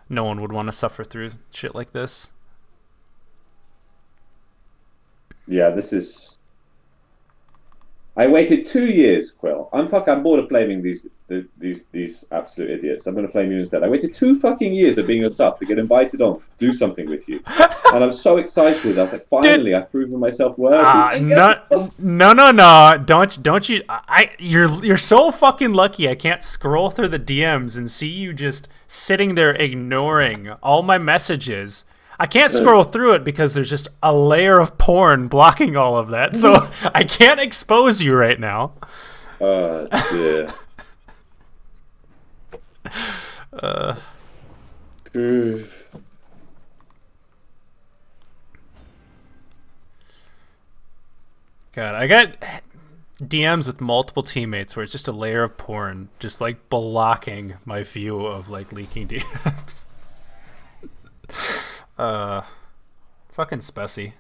A: No one would want to suffer through shit like this.
B: Yeah, this is. I waited 2 years, Quill. I'm bored of blaming these absolute idiots. I'm going to flame you instead. I waited 2 fucking years of being a sub to get invited on, do something with you, and I'm so excited. I was like, finally, I've proven myself worthy.
A: No. Don't you? You're so fucking lucky. I can't scroll through the DMs and see you just sitting there ignoring all my messages. I can't scroll through it because there's just a layer of porn blocking all of that. So I can't expose you right now.
B: Dear.
A: God, I got DMs with multiple teammates where it's just a layer of porn just like blocking my view of like leaking DMs. Fucking Spessy.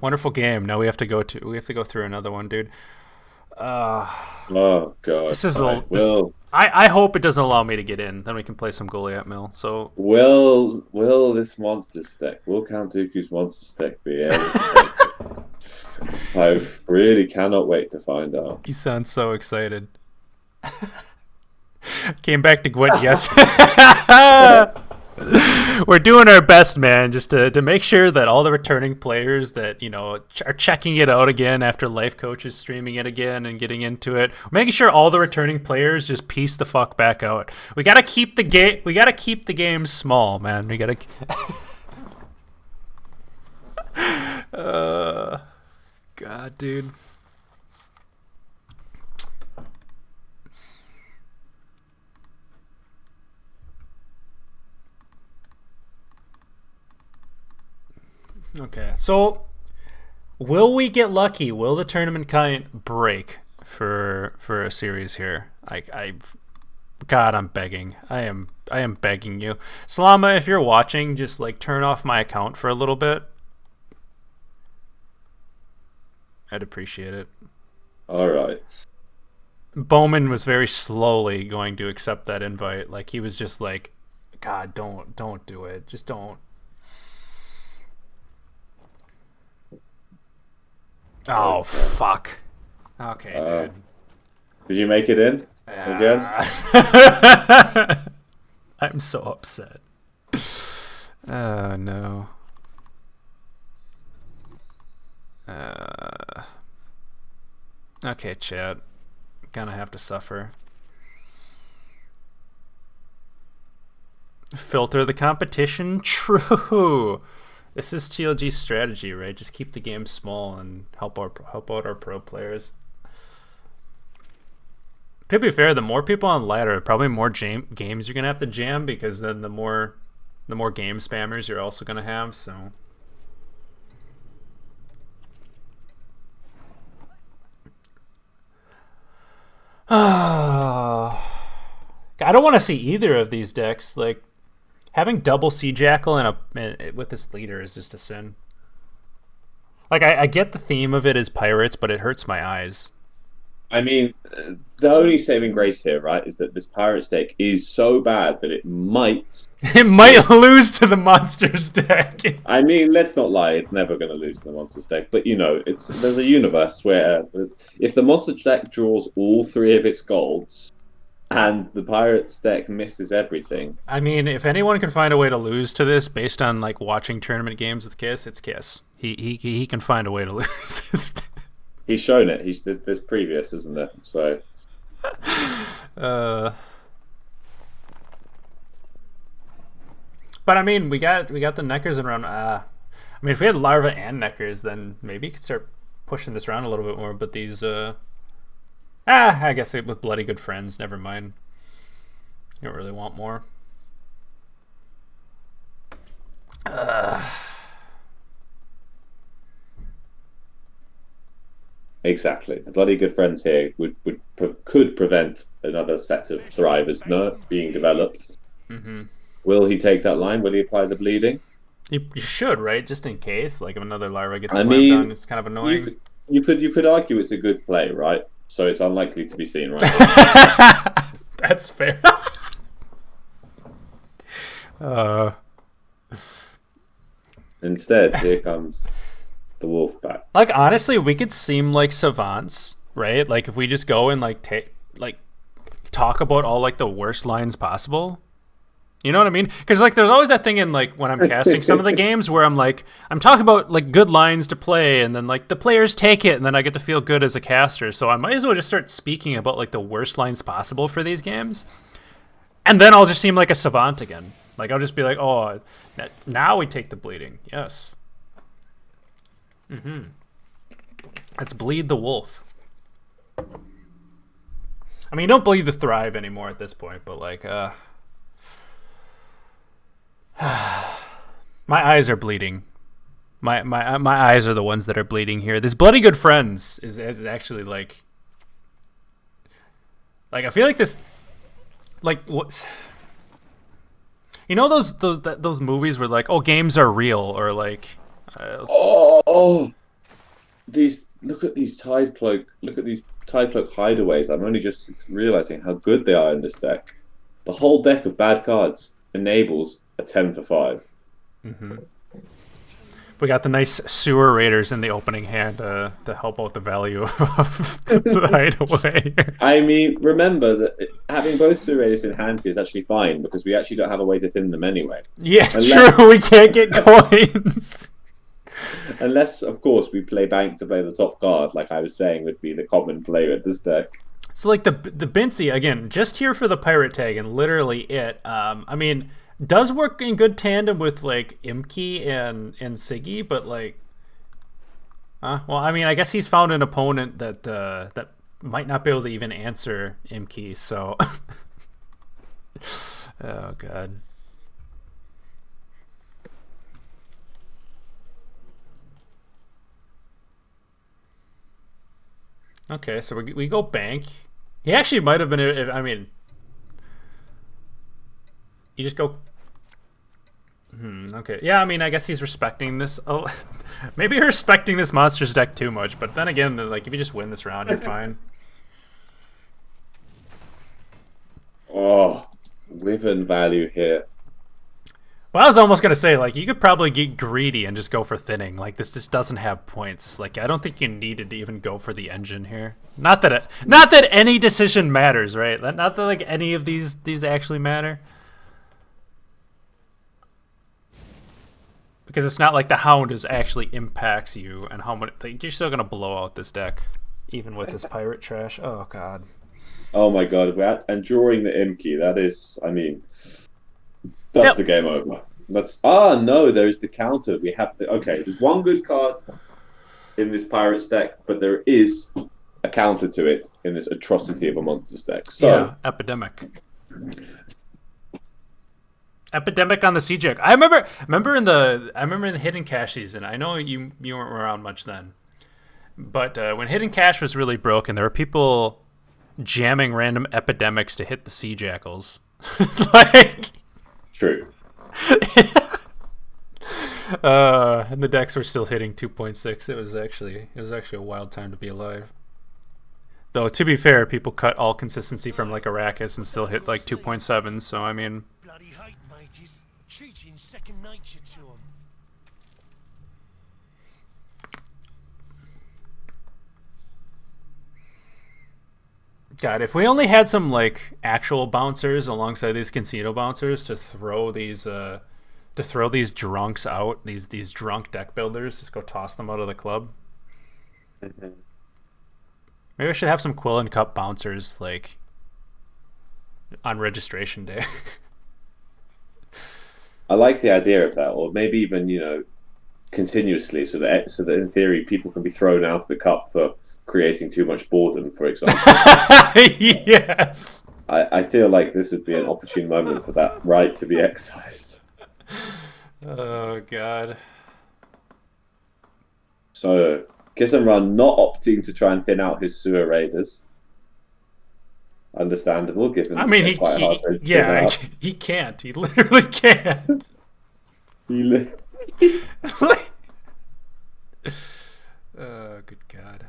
A: Wonderful game. Now we have to go through another one, dude.
B: Oh god.
A: This is I hope it doesn't allow me to get in. Then we can play some Goliath Mill. So
B: will this monster stick? Will Count-Dooku's monster stick be able to I really cannot wait to find out.
A: You sound so excited. Came back to Gwent, yes. We're doing our best, man, just to make sure that all the returning players that, you know, are checking it out again after Life Coach is streaming it again and getting into it. We're making sure all the returning players just piece the fuck back out. We gotta keep the game small, man. We gotta. God, dude. Okay, so will we get lucky? Will the tournament count break for a series here? God, I'm begging. I am begging you, Salama. If you're watching, just like turn off my account for a little bit. I'd appreciate it.
B: All right.
A: Bowman was very slowly going to accept that invite. Like he was just like, God, don't do it. Just don't. Oh, fuck. Okay, dude.
B: Did you make it in again?
A: I'm so upset. Oh, no. Okay, chat. Gonna have to suffer. Filter the competition? True. This is TLG's strategy, right? Just keep the game small and help out our pro players. To be fair, the more people on ladder, probably more games you're gonna have to jam, because then the more game spammers you're also gonna have. So. I don't want to see either of these decks. Like, having double Sea Jackal with this leader is just a sin. Like, I get the theme of it is pirates, but it hurts my eyes.
B: I mean, the only saving grace here, right, is that this Pirates deck is so bad that it might...
A: It might lose to the Monsters deck.
B: I mean, let's not lie, it's never going to lose to the Monsters deck. But, you know, there's a universe where if the Monsters deck draws all 3 of its golds and the Pirates deck misses everything...
A: I mean, if anyone can find a way to lose to this based on, like, watching tournament games with Kiss, it's Kiss. He can find a way to lose this.
B: He's shown it. There's previous, isn't there? So,
A: but I mean, we got the Neckers around. I mean, if we had Larva and Neckers, then maybe you could start pushing this around a little bit more. But these, I guess with Bloody Good Friends, never mind. You don't really want more.
B: Exactly. The bloody good friends here could prevent another set of thrivers being developed.
A: Mm-hmm.
B: Will he take that line? Will he apply the bleeding?
A: You should, right? Just in case, like if another larva gets
B: I
A: slammed down,
B: mean,
A: it's kind of
B: you
A: annoying.
B: you could argue it's a good play, right? So it's unlikely to be seen, right?
A: That's fair.
B: Instead, here comes the wolf back.
A: Like honestly, we could seem like savants, right? Like if we just go and like talk about all like the worst lines possible. You know what I mean? Because like there's always that thing in like when I'm casting some of the games where I'm talking about like good lines to play, and then like the players take it, and then I get to feel good as a caster. So I might as well just start speaking about like the worst lines possible for these games, and then I'll just seem like a savant again. Like I'll just be like, oh, now we take the bleeding. Yes. Mm-hmm. Let's bleed the wolf. I mean, you don't bleed the thrive anymore at this point, but like, my eyes are bleeding. My eyes are the ones that are bleeding here. This bloody good friends is actually like I feel like this, like what. You know those movies where like, oh, games are real, or like
B: these look at these tide cloak hideaways. I'm only just realizing how good they are in this deck. The whole deck of bad cards enables a 10 for 5.
A: Mm-hmm. We got the nice sewer raiders in the opening hand to help out the value of the hideaway.
B: I mean, remember that having both sewer raiders in hand is actually fine, because we actually don't have a way to thin them anyway.
A: Yeah, true. We can't get coins.
B: Unless, of course, we play bank to play the top card, like I was saying would be the common play with this deck.
A: So like the Bincy, again, just here for the pirate tag and literally it. I mean, does work in good tandem with like Imki and Siggy, but like, well, I mean, I guess he's found an opponent that might not be able to even answer Imki. So, oh god. Okay, so we go bank. He actually might have been. I mean, you just go. Okay. Yeah, I mean, I guess he's respecting this. Oh, maybe you're respecting this monsters deck too much. But then again, like if you just win this round, you're fine.
B: Oh, Wyvern value here.
A: Well, I was almost gonna say like you could probably get greedy and just go for thinning. Like this just doesn't have points. Like I don't think you needed to even go for the engine here. Not that any decision matters, right? Not that like any of these actually matter. Because it's not like the Hound actually impacts you, and how much like, you're still gonna blow out this deck, even with this pirate trash. Oh god.
B: Oh my god! And drawing the Imki, that is, I mean, that's the game over. No, there is the counter. We have to. Okay, there's one good card in this pirates deck, but there is a counter to it in this atrocity of a monsters deck. So
A: yeah, Epidemic. Epidemic on the Sea Jack. I remember in the Hidden Cache season. I know you weren't around much then, but when Hidden Cache was really broken, there were people jamming random epidemics to hit the Sea Jackals. Like
B: true.
A: And the decks were still hitting 2.6. It was actually a wild time to be alive. Though to be fair, people cut all consistency from like Arrakis and still hit like 2.7. So I mean.
D: Bloody hate mages. Cheating second nature to them.
A: God, if we only had some like actual bouncers alongside these casino bouncers to throw these drunks out, these drunk deck builders, just go toss them out of the club.
B: Mm-hmm.
A: Maybe I should have some Quill and Cup bouncers like on registration day.
B: I like the idea of that, or maybe even continuously, so that in theory people can be thrown out of the cup for creating too much boredom, for example.
A: Yes.
B: I feel like this would be an opportune moment for that right to be excised.
A: Oh god.
B: So Kiss and Run not opting to try and thin out his sewer raiders. Understandable, given
A: I mean,
B: they're quite hard to thin out.
A: he can't. He literally can't. Oh, good God.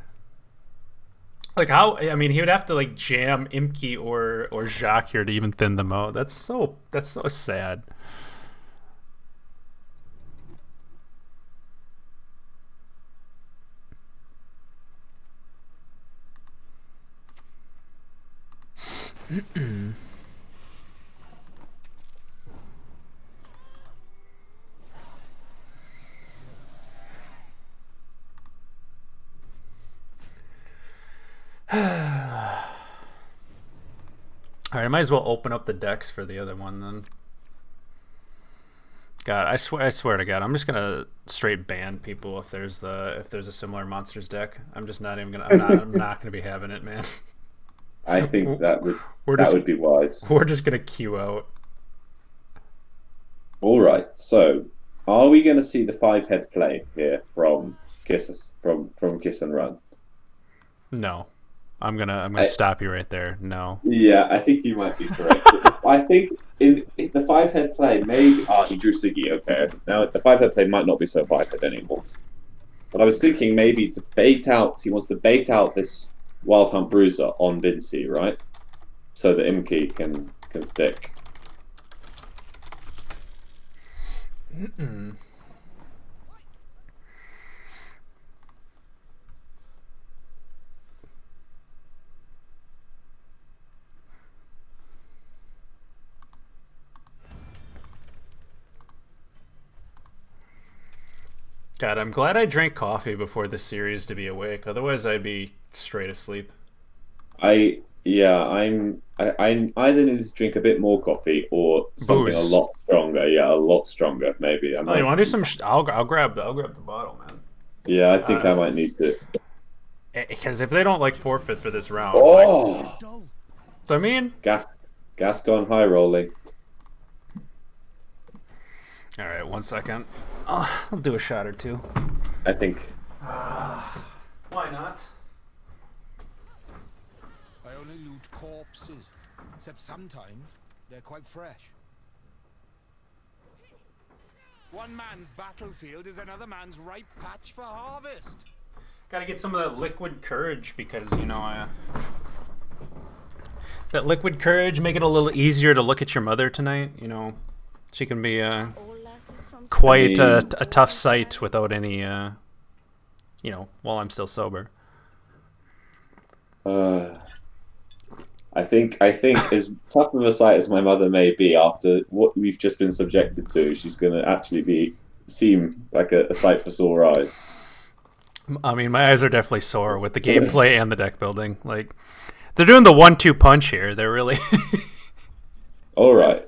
A: Like how? I mean, he would have to like jam Imke or Jacques here to even thin them out. That's so sad. Alright, I might as well open up the decks for the other one then. God, I swear to God, I'm just gonna straight ban people if there's a similar monsters deck. I'm just not even gonna. I'm not gonna be having it, man.
B: I think that would be wise.
A: We're just gonna queue out.
B: All right. So, are we going to see the 5-head play here from Kiss and Run?
A: No, I'm gonna stop you right there. No.
B: Yeah, I think you might be correct. I think in the 5-head play, maybe he drew Siggy. Okay, now the 5-head play might not be so 5-head anymore. But I was thinking maybe he wants to bait out this Wild Hunt Bruiser on Vinci, right? So that Imke can stick.
A: God, I'm glad I drank coffee before this series to be awake. Otherwise, I'd be straight asleep.
B: I either need to drink a bit more coffee or something
A: Booze.
B: a lot stronger. Yeah, a lot stronger. Maybe.
A: Oh, you want to do some? I'll grab the bottle, man.
B: Yeah, I think I might need to.
A: Because if they don't like forfeit for this round,
B: Oh,
A: so I mean,
B: gas gone high rolling.
A: all right, 1 second. I'll do a shot or two.
B: I think.
A: Why not?
D: I only loot corpses, except sometimes they're quite fresh. One man's battlefield is another man's ripe patch for harvest.
A: Gotta get some of that liquid courage because, that liquid courage make it a little easier to look at your mother tonight. She can be quite a tough sight without any, while I'm still sober.
B: I think as tough of a sight as my mother may be after what we've just been subjected to, she's going to actually seem like a sight for sore eyes.
A: I mean, my eyes are definitely sore with the gameplay and the deck building. Like, they're doing the 1-2 punch here. They're really.
B: All right.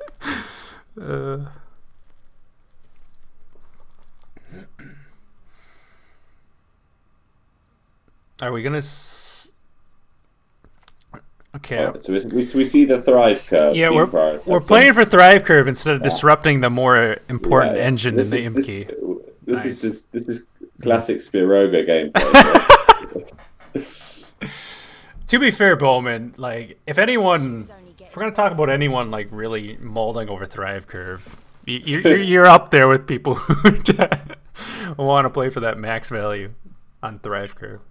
A: Are we gonna? Okay.
B: Right, so we see the Thrive curve.
A: Yeah, we're playing for Thrive curve instead of disrupting the more important engine in the Imke.
B: This is classic Spiroga gameplay.
A: To be fair, Bowman, like if we're gonna talk about anyone like really molding over Thrive curve, you're up there with people who want to play for that max value on Thrive curve.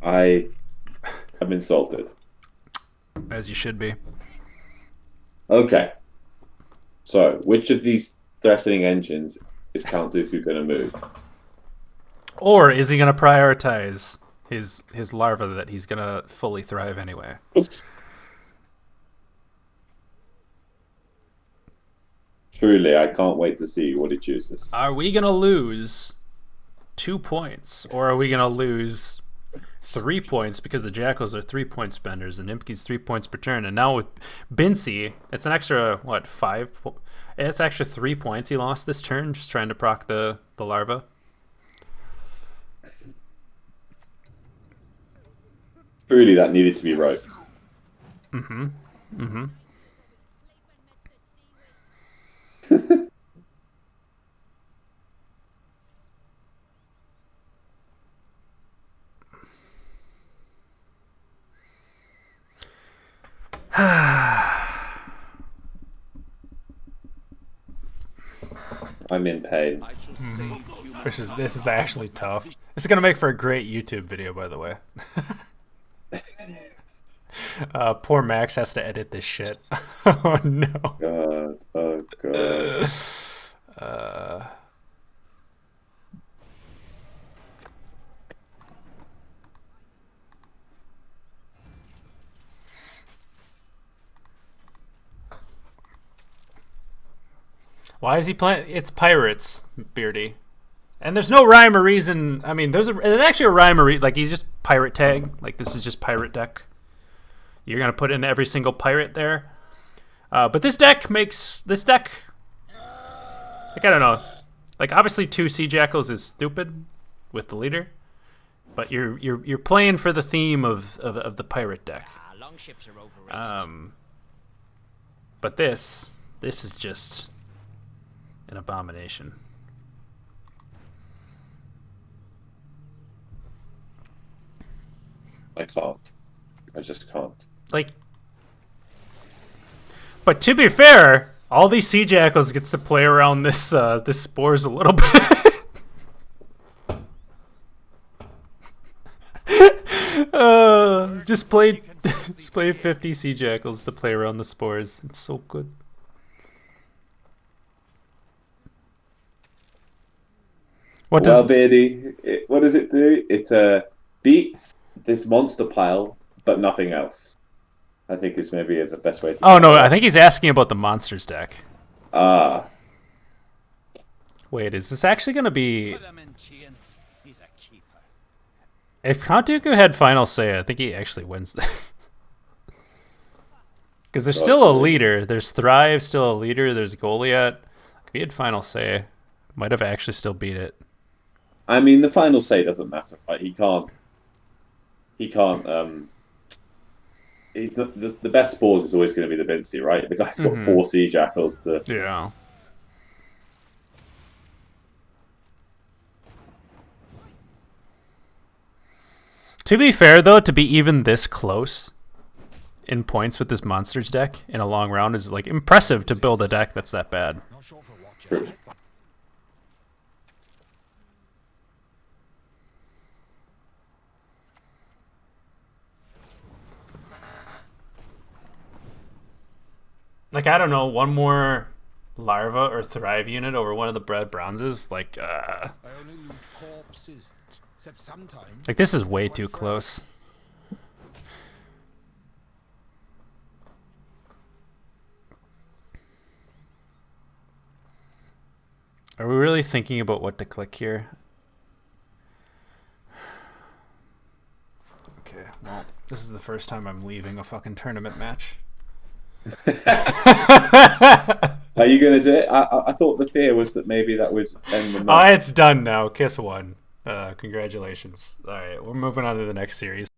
B: I am insulted.
A: As you should be.
B: Okay. So, which of these threatening engines is Count-Dooku going to move?
A: Or is he going to prioritize his larva that he's going to fully thrive anyway?
B: Truly, I can't wait to see what he chooses.
A: Are we going to lose 2 points? Or are we going to lose 3 points because the Jackals are 3-point spenders and Imke's 3 points per turn? And now with Bincy, it's an extra, 5? It's extra 3 points he lost this turn just trying to proc the larva.
B: Truly, that needed to be roped.
A: Mm-hmm. Mm-hmm.
B: I'm in pain.
D: I shall save human
A: This is actually tough. This is gonna make for a great YouTube video, by the way. Poor Max has to edit this shit. Oh no.
B: God, oh god.
A: Why is he playing? It's pirates, Beardy. And there's no rhyme or reason. I mean, there's actually a rhyme or reason. Like, he's just pirate tag. Like, this is just pirate deck. You're going to put in every single pirate there. But this deck makes... This deck... Like, I don't know. Like, obviously 2 Sea Jackals is stupid with the leader. But you're playing for the theme of the pirate deck.
D: Longships are overrated.
A: But this is just an abomination.
B: I can't. I just can't.
A: Like, but to be fair, all these Sea Jackals gets to play around this this spores a little bit. Just play 50 Sea Jackals to play around the spores. It's so good. What does
B: Beardy, what does it do? It beats this monster pile, but nothing else. I think is maybe the best way to.
A: Oh no, I think he's asking about the monsters deck.
B: Ah.
A: Wait, is this actually going to be...
D: Put 'em in chains. He's a keeper.
A: If Count-Dooku had final say, I think he actually wins this. Because there's still a leader. There's Thrive, still a leader. There's Goliath. If he had final say, might have actually still beat it.
B: I mean, the final say doesn't matter. Right? He can't. He's the best spores is always going to be the Vinci, right? The guy's got 4 Sea Jackals to.
A: Yeah. To be fair, though, to be even this close in points with this monsters deck in a long round is like impressive to build a deck that's that bad.
D: Not sure for what you
B: True.
D: like, but
A: Like, I don't know, one more larva or thrive unit over one of the bread bronzes, like
D: I only loot corpses. Except sometimes.
A: this is way too close. Are we really thinking about what to click here? Okay, well, this is the first time I'm leaving a fucking tournament match.
B: Are you going to do it? I thought the fear was that maybe that would end the
A: Oh,
B: match.
A: it's done now. Kiss won. Congratulations. All right, we're moving on to the next series.